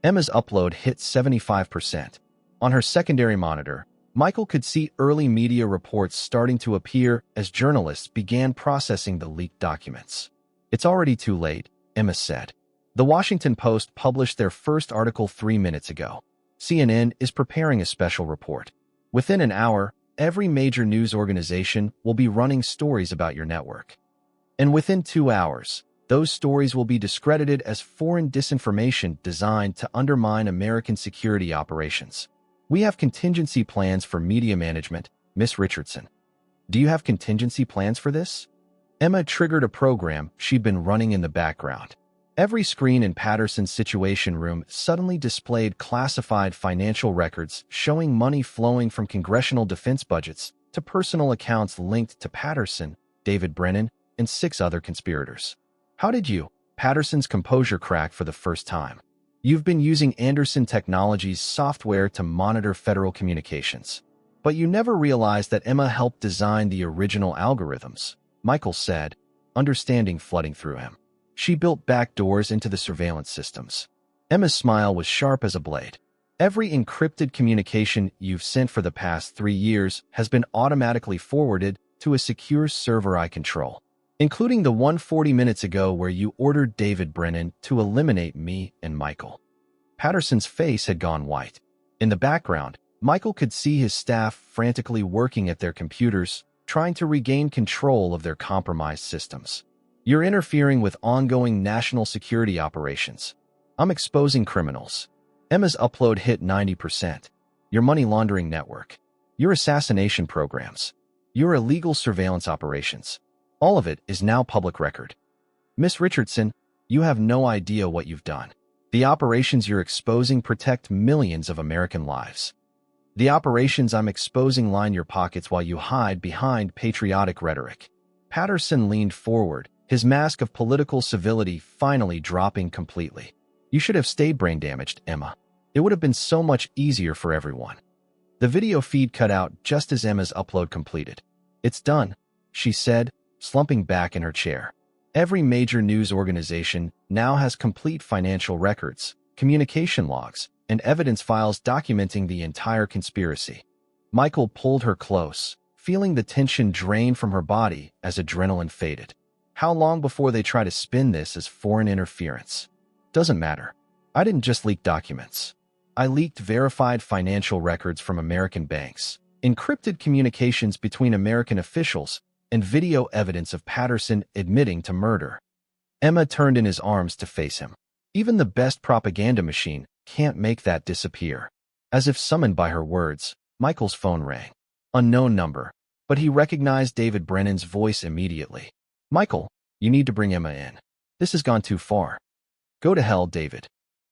Emma's upload hit 75%. On her secondary monitor, Michael could see early media reports starting to appear as journalists began processing the leaked documents. It's already too late, Emma said. The Washington Post published their first article 3 minutes ago. CNN is preparing a special report. Within an hour, every major news organization will be running stories about your network. And within 2 hours, those stories will be discredited as foreign disinformation designed to undermine American security operations. We have contingency plans for media management, Miss Richardson. Do you have contingency plans for this? Emma triggered a program she'd been running in the background. Every screen in Patterson's situation room suddenly displayed classified financial records showing money flowing from congressional defense budgets to personal accounts linked to Patterson, David Brennan, and 6 other conspirators. How did you? Patterson's composure cracked for the first time. You've been using Anderson Technologies software to monitor federal communications. But you never realized that Emma helped design the original algorithms, Michael said, understanding flooding through him. She built backdoors into the surveillance systems. Emma's smile was sharp as a blade. Every encrypted communication you've sent for the past 3 years has been automatically forwarded to a secure server I control, including the one 40 minutes ago where you ordered David Brennan to eliminate me and Michael. Patterson's face had gone white. In the background, Michael could see his staff frantically working at their computers, trying to regain control of their compromised systems. You're interfering with ongoing national security operations. I'm exposing criminals. Emma's upload hit 90%. Your money laundering network. Your assassination programs. Your illegal surveillance operations. All of it is now public record. Miss Richardson, you have no idea what you've done. The operations you're exposing protect millions of American lives. The operations I'm exposing line your pockets while you hide behind patriotic rhetoric. Patterson leaned forward, his mask of political civility finally dropping completely. You should have stayed brain-damaged, Emma. It would have been so much easier for everyone. The video feed cut out just as Emma's upload completed. It's done, she said, slumping back in her chair. Every major news organization now has complete financial records, communication logs, and evidence files documenting the entire conspiracy. Michael pulled her close, feeling the tension drain from her body as adrenaline faded. How long before they try to spin this as foreign interference? Doesn't matter. I didn't just leak documents. I leaked verified financial records from American banks, encrypted communications between American officials, and video evidence of Patterson admitting to murder. Emma turned in his arms to face him. Even the best propaganda machine can't make that disappear. As if summoned by her words, Michael's phone rang. Unknown number, but he recognized David Brennan's voice immediately. Michael, you need to bring Emma in. This has gone too far. Go to hell, David.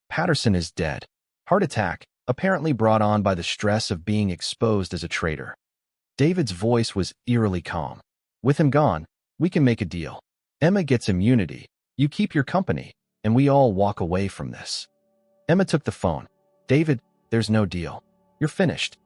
Patterson is dead. Heart attack, apparently brought on by the stress of being exposed as a traitor. David's voice was eerily calm. With him gone, we can make a deal. Emma gets immunity, you keep your company, and we all walk away from this. Emma took the phone. David, there's no deal. You're finished.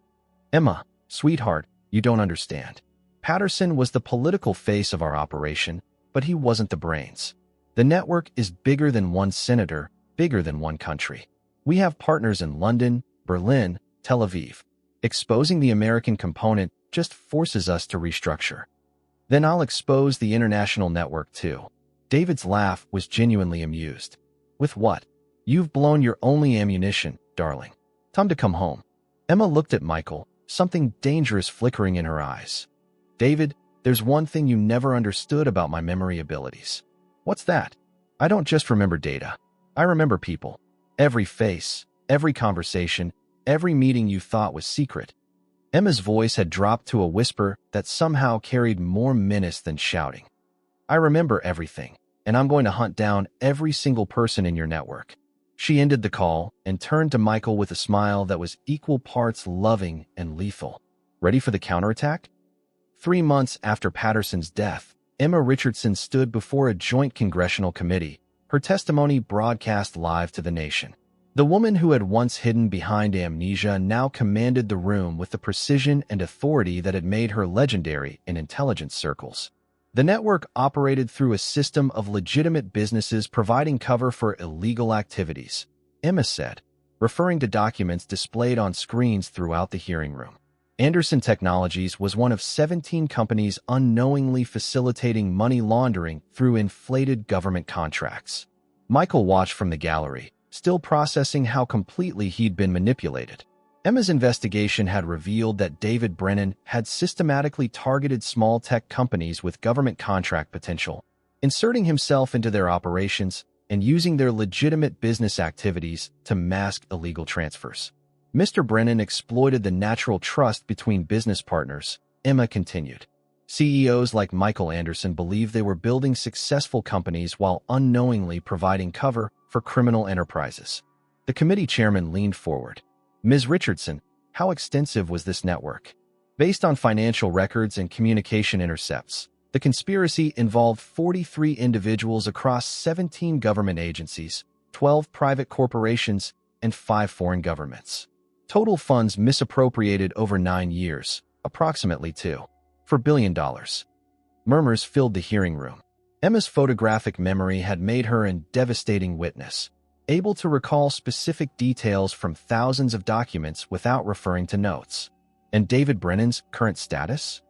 Emma, sweetheart, you don't understand. Patterson was the political face of our operation, but he wasn't the brains. The network is bigger than one senator, bigger than one country. We have partners in London, Berlin, Tel Aviv. Exposing the American component just forces us to restructure. Then I'll expose the international network too. David's laugh was genuinely amused. With what? You've blown your only ammunition, darling. Time to come home. Emma looked at Michael, something dangerous flickering in her eyes. David, there's one thing you never understood about my memory abilities. What's that? I don't just remember data. I remember people. Every face, every conversation, every meeting you thought was secret. Emma's voice had dropped to a whisper that somehow carried more menace than shouting. I remember everything, and I'm going to hunt down every single person in your network. She ended the call and turned to Michael with a smile that was equal parts loving and lethal. Ready for the counterattack? 3 months after Patterson's death, Emma Richardson stood before a joint congressional committee, her testimony broadcast live to the nation. The woman who had once hidden behind amnesia now commanded the room with the precision and authority that had made her legendary in intelligence circles. The network operated through a system of legitimate businesses providing cover for illegal activities, Emma said, referring to documents displayed on screens throughout the hearing room. Anderson Technologies was one of 17 companies unknowingly facilitating money laundering through inflated government contracts. Michael watched from the gallery, still processing how completely he'd been manipulated. Emma's investigation had revealed that David Brennan had systematically targeted small tech companies with government contract potential, inserting himself into their operations and using their legitimate business activities to mask illegal transfers. Mr. Brennan exploited the natural trust between business partners, Emma continued. CEOs like Michael Anderson believed they were building successful companies while unknowingly providing cover for criminal enterprises. The committee chairman leaned forward. Ms. Richardson, how extensive was this network? Based on financial records and communication intercepts, the conspiracy involved 43 individuals across 17 government agencies, 12 private corporations, and 5 foreign governments. Total funds misappropriated over 9 years, approximately $2.4 billion. Murmurs filled the hearing room. Emma's photographic memory had made her a devastating witness, able to recall specific details from thousands of documents without referring to notes. And David Brennan's current status?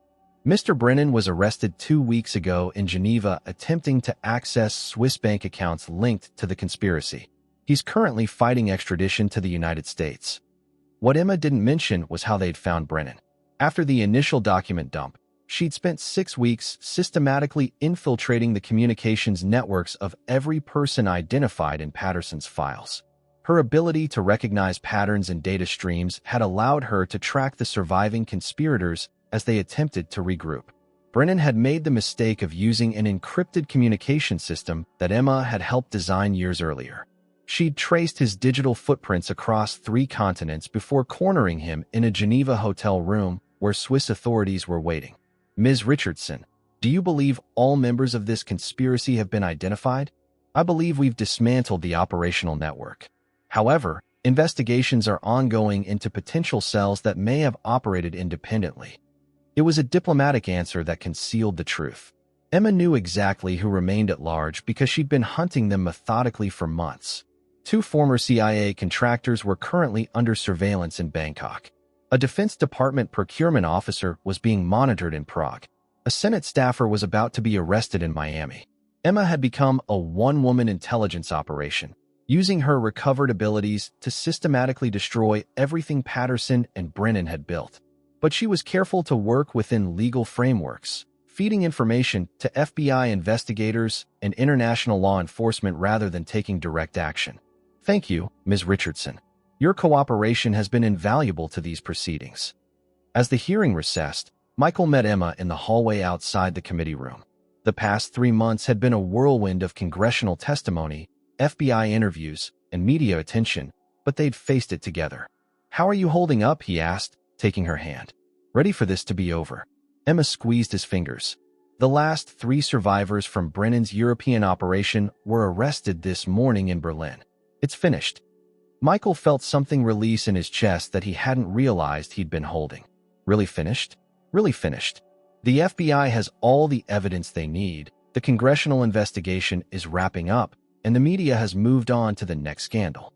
Mr. Brennan was arrested 2 weeks ago in Geneva attempting to access Swiss bank accounts linked to the conspiracy. He's currently fighting extradition to the United States. What Emma didn't mention was how they'd found Brennan. After the initial document dump, she'd spent 6 weeks systematically infiltrating the communications networks of every person identified in Patterson's files. Her ability to recognize patterns in data streams had allowed her to track the surviving conspirators as they attempted to regroup. Brennan had made the mistake of using an encrypted communication system that Emma had helped design years earlier. She'd traced his digital footprints across 3 continents before cornering him in a Geneva hotel room where Swiss authorities were waiting. Ms. Richardson, do you believe all members of this conspiracy have been identified? I believe we've dismantled the operational network. However, investigations are ongoing into potential cells that may have operated independently. It was a diplomatic answer that concealed the truth. Emma knew exactly who remained at large because she'd been hunting them methodically for months. 2 former CIA contractors were currently under surveillance in Bangkok. A Defense Department procurement officer was being monitored in Prague. A Senate staffer was about to be arrested in Miami. Emma had become a one-woman intelligence operation, using her recovered abilities to systematically destroy everything Patterson and Brennan had built. But she was careful to work within legal frameworks, feeding information to FBI investigators and international law enforcement rather than taking direct action. Thank you, Ms. Richardson. Your cooperation has been invaluable to these proceedings. As the hearing recessed, Michael met Emma in the hallway outside the committee room. The past 3 months had been a whirlwind of congressional testimony, FBI interviews, and media attention, but they'd faced it together. How are you holding up? He asked, taking her hand. Ready for this to be over. Emma squeezed his fingers. The last 3 survivors from Brennan's European operation were arrested this morning in Berlin. It's finished. Michael felt something release in his chest that he hadn't realized he'd been holding. Really finished? Really finished. The FBI has all the evidence they need, the congressional investigation is wrapping up, and the media has moved on to the next scandal.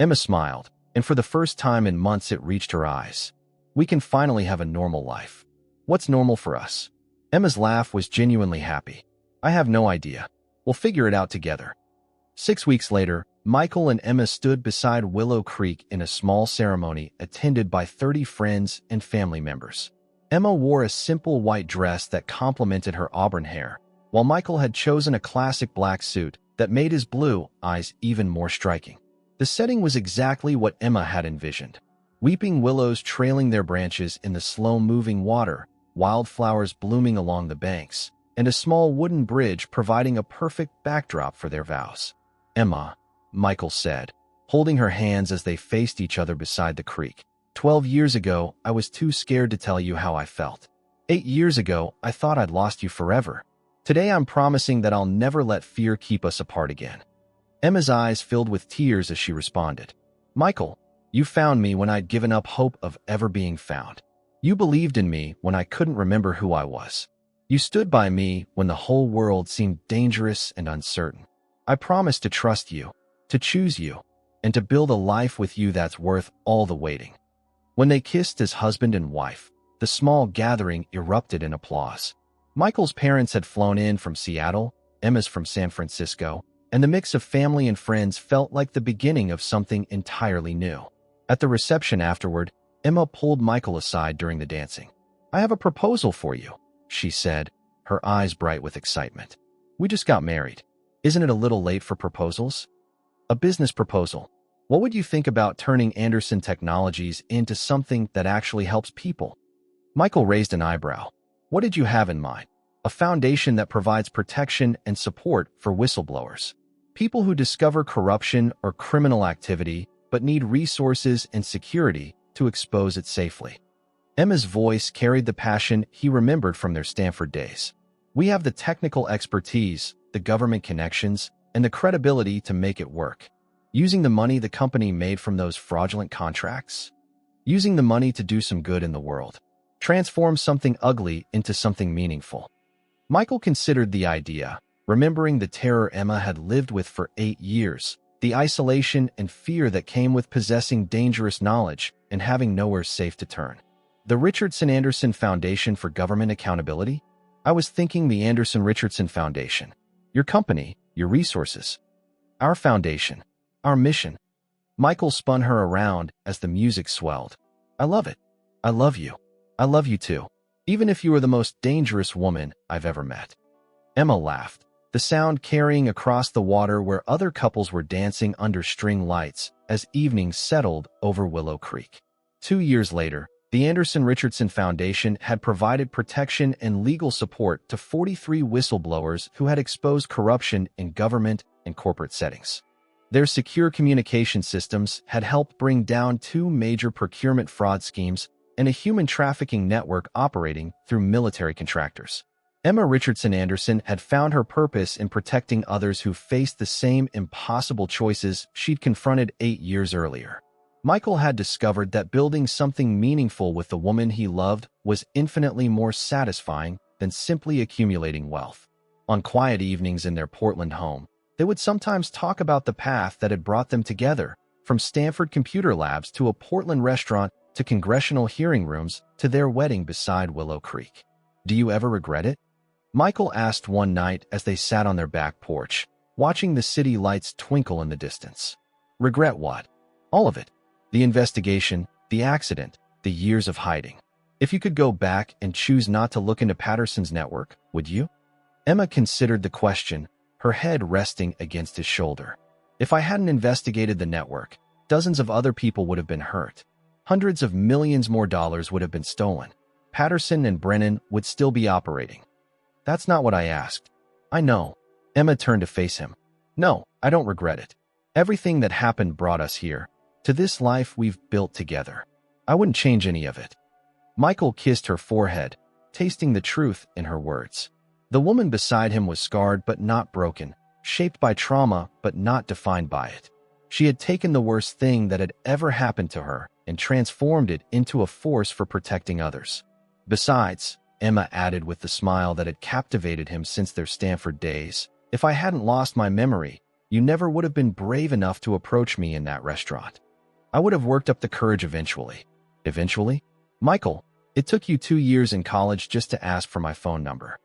Emma smiled, and for the first time in months it reached her eyes. We can finally have a normal life. What's normal for us? Emma's laugh was genuinely happy. I have no idea. We'll figure it out together. 6 weeks later, Michael and Emma stood beside Willow Creek in a small ceremony attended by 30 friends and family members. Emma wore a simple white dress that complemented her auburn hair, while Michael had chosen a classic black suit that made his blue eyes even more striking. The setting was exactly what Emma had envisioned. Weeping willows trailing their branches in the slow-moving water, wildflowers blooming along the banks, and a small wooden bridge providing a perfect backdrop for their vows. Emma, Michael said, holding her hands as they faced each other beside the creek. 12 years ago, I was too scared to tell you how I felt. 8 years ago, I thought I'd lost you forever. Today I'm promising that I'll never let fear keep us apart again. Emma's eyes filled with tears as she responded. Michael, you found me when I'd given up hope of ever being found. You believed in me when I couldn't remember who I was. You stood by me when the whole world seemed dangerous and uncertain. I promised to trust you, to choose you, and to build a life with you that's worth all the waiting. When they kissed as husband and wife, the small gathering erupted in applause. Michael's parents had flown in from Seattle, Emma's from San Francisco, and the mix of family and friends felt like the beginning of something entirely new. At the reception afterward, Emma pulled Michael aside during the dancing. I have a proposal for you, she said, her eyes bright with excitement. We just got married. Isn't it a little late for proposals? A business proposal. What would you think about turning Anderson Technologies into something that actually helps people? Michael raised an eyebrow. What did you have in mind? A foundation that provides protection and support for whistleblowers. People who discover corruption or criminal activity but need resources and security to expose it safely. Emma's voice carried the passion he remembered from their Stanford days. We have the technical expertise, the government connections, and the credibility to make it work. Using the money the company made from those fraudulent contracts? Using the money to do some good in the world. Transform something ugly into something meaningful. Michael considered the idea, remembering the terror Emma had lived with for 8 years, the isolation and fear that came with possessing dangerous knowledge and having nowhere safe to turn. The Richardson Anderson Foundation for Government Accountability? I was thinking the Anderson Richardson Foundation. Your company, your resources. Our foundation. Our mission. Michael spun her around as the music swelled. I love it. I love you. I love you too. Even if you are the most dangerous woman I've ever met. Emma laughed, the sound carrying across the water where other couples were dancing under string lights as evening settled over Willow Creek. 2 years later, the Anderson Richardson Foundation had provided protection and legal support to 43 whistleblowers who had exposed corruption in government and corporate settings. Their secure communication systems had helped bring down two major procurement fraud schemes and a human trafficking network operating through military contractors. Emma Richardson Anderson had found her purpose in protecting others who faced the same impossible choices she'd confronted 8 years earlier. Michael had discovered that building something meaningful with the woman he loved was infinitely more satisfying than simply accumulating wealth. On quiet evenings in their Portland home, they would sometimes talk about the path that had brought them together, from Stanford computer labs to a Portland restaurant to congressional hearing rooms to their wedding beside Willow Creek. "Do you ever regret it?" Michael asked one night as they sat on their back porch, watching the city lights twinkle in the distance. "Regret what?" "All of it. The investigation, the accident, the years of hiding. If you could go back and choose not to look into Patterson's network, would you?" Emma considered the question, her head resting against his shoulder. "If I hadn't investigated the network, dozens of other people would have been hurt. Hundreds of millions more dollars would have been stolen. Patterson and Brennan would still be operating." "That's not what I asked." "I know." Emma turned to face him. "No, I don't regret it. Everything that happened brought us here, to this life we've built together. I wouldn't change any of it." Michael kissed her forehead, tasting the truth in her words. The woman beside him was scarred but not broken, shaped by trauma but not defined by it. She had taken the worst thing that had ever happened to her and transformed it into a force for protecting others. "Besides," Emma added with the smile that had captivated him since their Stanford days, "if I hadn't lost my memory, you never would have been brave enough to approach me in that restaurant. I would have worked up the courage eventually." "Eventually?" "Michael, it took you 2 years in college just to ask for my phone number."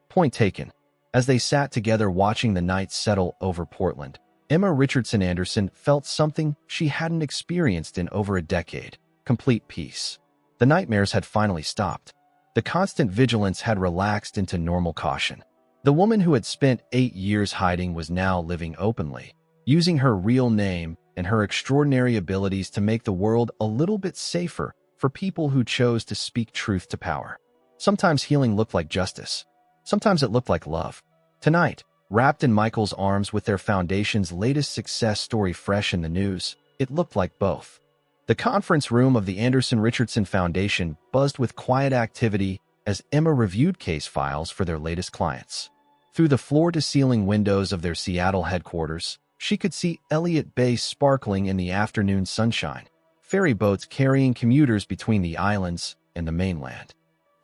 Point taken. As they sat together watching the night settle over Portland, Emma Richardson Anderson felt something she hadn't experienced in over a decade: complete peace. The nightmares had finally stopped. The constant vigilance had relaxed into normal caution. The woman who had spent 8 years hiding was now living openly, using her real name and her extraordinary abilities to make the world a little bit safer for people who chose to speak truth to power. Sometimes healing looked like justice. Sometimes it looked like love. Tonight, wrapped in Michael's arms with their foundation's latest success story fresh in the news, it looked like both. The conference room of the Anderson-Richardson Foundation buzzed with quiet activity as Emma reviewed case files for their latest clients. Through the floor-to-ceiling windows of their Seattle headquarters, she could see Elliott Bay sparkling in the afternoon sunshine, ferry boats carrying commuters between the islands and the mainland.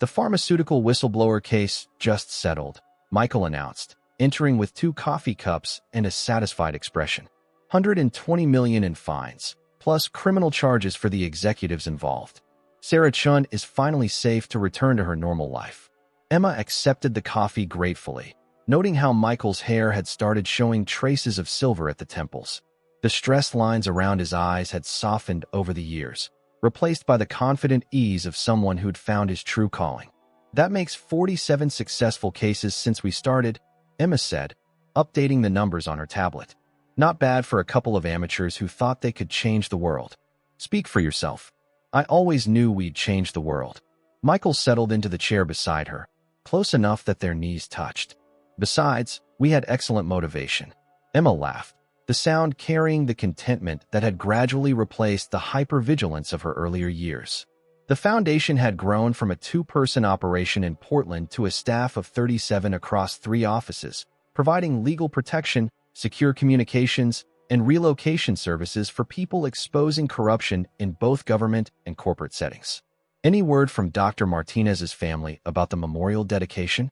"The pharmaceutical whistleblower case just settled," Michael announced, entering with 2 coffee cups and a satisfied expression. $120 million in fines, plus criminal charges for the executives involved. Sarah Chun is finally safe to return to her normal life. Emma accepted the coffee gratefully, noting how Michael's hair had started showing traces of silver at the temples. The stress lines around his eyes had softened over the years, replaced by the confident ease of someone who'd found his true calling. "That makes 47 successful cases since we started," Emma said, updating the numbers on her tablet. "Not bad for a couple of amateurs who thought they could change the world." "Speak for yourself." "I always knew we'd change the world." Michael settled into the chair beside her, close enough that their knees touched. "Besides, we had excellent motivation." Emma laughed, the sound carrying the contentment that had gradually replaced the hypervigilance of her earlier years. The foundation had grown from a 2-person operation in Portland to a staff of 37 across 3 offices, providing legal protection, secure communications, and relocation services for people exposing corruption in both government and corporate settings. "Any word from Dr. Martinez's family about the memorial dedication?"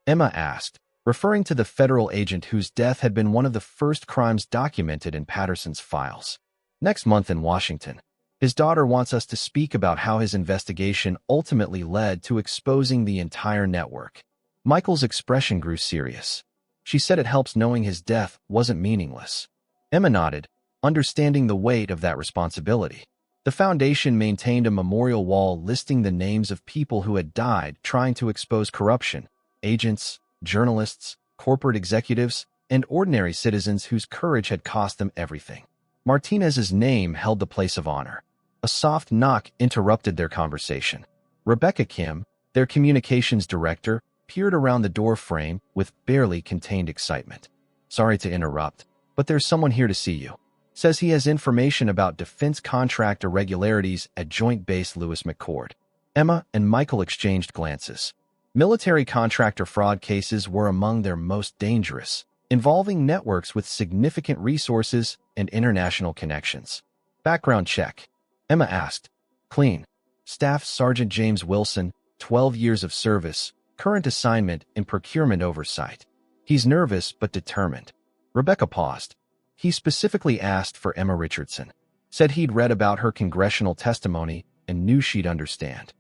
Emma asked, referring to the federal agent whose death had been one of the first crimes documented in Patterson's files. "Next month in Washington. His daughter wants us to speak about how his investigation ultimately led to exposing the entire network." Michael's expression grew serious. "She said it helps knowing his death wasn't meaningless." Emma nodded, understanding the weight of that responsibility. The foundation maintained a memorial wall listing the names of people who had died trying to expose corruption: agents, journalists, corporate executives, and ordinary citizens whose courage had cost them everything. Martinez's name held the place of honor. A soft knock interrupted their conversation. Rebecca Kim, their communications director, peered around the door frame with barely contained excitement. "Sorry to interrupt." but there's someone here to see you. Says he has information about defense contract irregularities at Joint Base Lewis McChord. Emma and Michael exchanged glances. Military contractor fraud cases were among their most dangerous, involving networks with significant resources and international connections. Background check. Emma asked. Clean. Staff Sergeant James Wilson, 12 years of service, current assignment in procurement oversight. He's nervous but determined. Rebecca paused. He specifically asked for Emma Richardson. Said he'd read about her congressional testimony and knew she'd understand.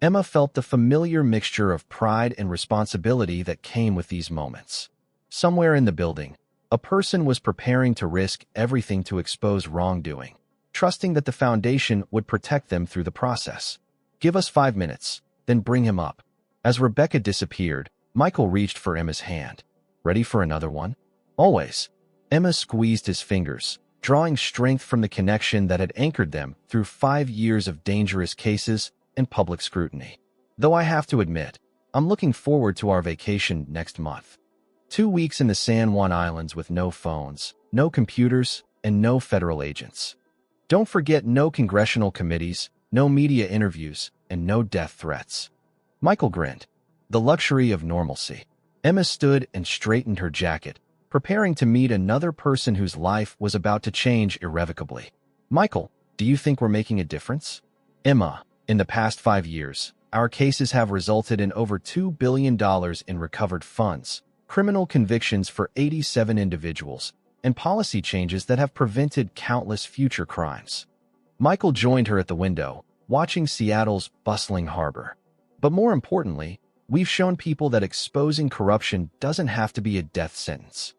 Emma felt the familiar mixture of pride and responsibility that came with these moments. Somewhere in the building, a person was preparing to risk everything to expose wrongdoing, trusting that the Foundation would protect them through the process. Give us 5 minutes, then bring him up. As Rebecca disappeared, Michael reached for Emma's hand. Ready for another one? Always. Emma squeezed his fingers, drawing strength from the connection that had anchored them through 5 years of dangerous cases and public scrutiny. Though I have to admit, I'm looking forward to our vacation next month. 2 weeks in the San Juan Islands with no phones, no computers, and no federal agents. Don't forget no congressional committees, no media interviews, and no death threats. Michael grinned. The luxury of normalcy. Emma stood and straightened her jacket, preparing to meet another person whose life was about to change irrevocably. Michael, do you think we're making a difference? Emma, in the past 5 years, our cases have resulted in over $2 billion in recovered funds, criminal convictions for 87 individuals, and policy changes that have prevented countless future crimes. Michael joined her at the window, watching Seattle's bustling harbor. But more importantly, we've shown people that exposing corruption doesn't have to be a death sentence.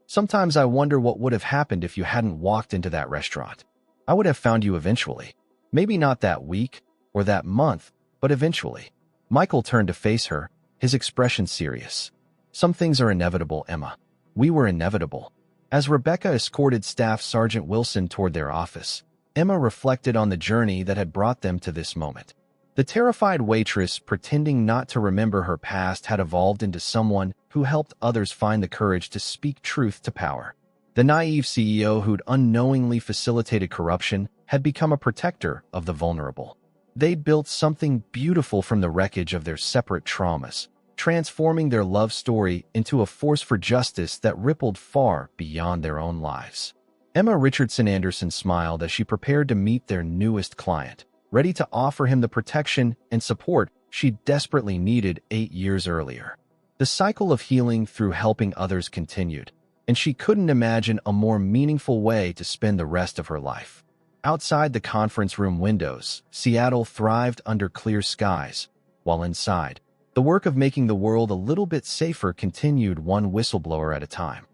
Sometimes I wonder what would have happened if you hadn't walked into that restaurant. I would have found you eventually. Maybe not that week or that month, but eventually. Michael turned to face her, his expression serious. Some things are inevitable, Emma. We were inevitable. As Rebecca escorted Staff Sergeant Wilson toward their office, Emma reflected on the journey that had brought them to this moment. The terrified waitress pretending not to remember her past had evolved into someone who helped others find the courage to speak truth to power. The naive CEO who'd unknowingly facilitated corruption had become a protector of the vulnerable. They'd built something beautiful from the wreckage of their separate traumas, transforming their love story into a force for justice that rippled far beyond their own lives. Emma Richardson Anderson smiled as she prepared to meet their newest client, ready to offer him the protection and support she desperately needed 8 years earlier. The cycle of healing through helping others continued, and she couldn't imagine a more meaningful way to spend the rest of her life. Outside the conference room windows, Seattle thrived under clear skies, while inside, the work of making the world a little bit safer continued, one whistleblower at a time.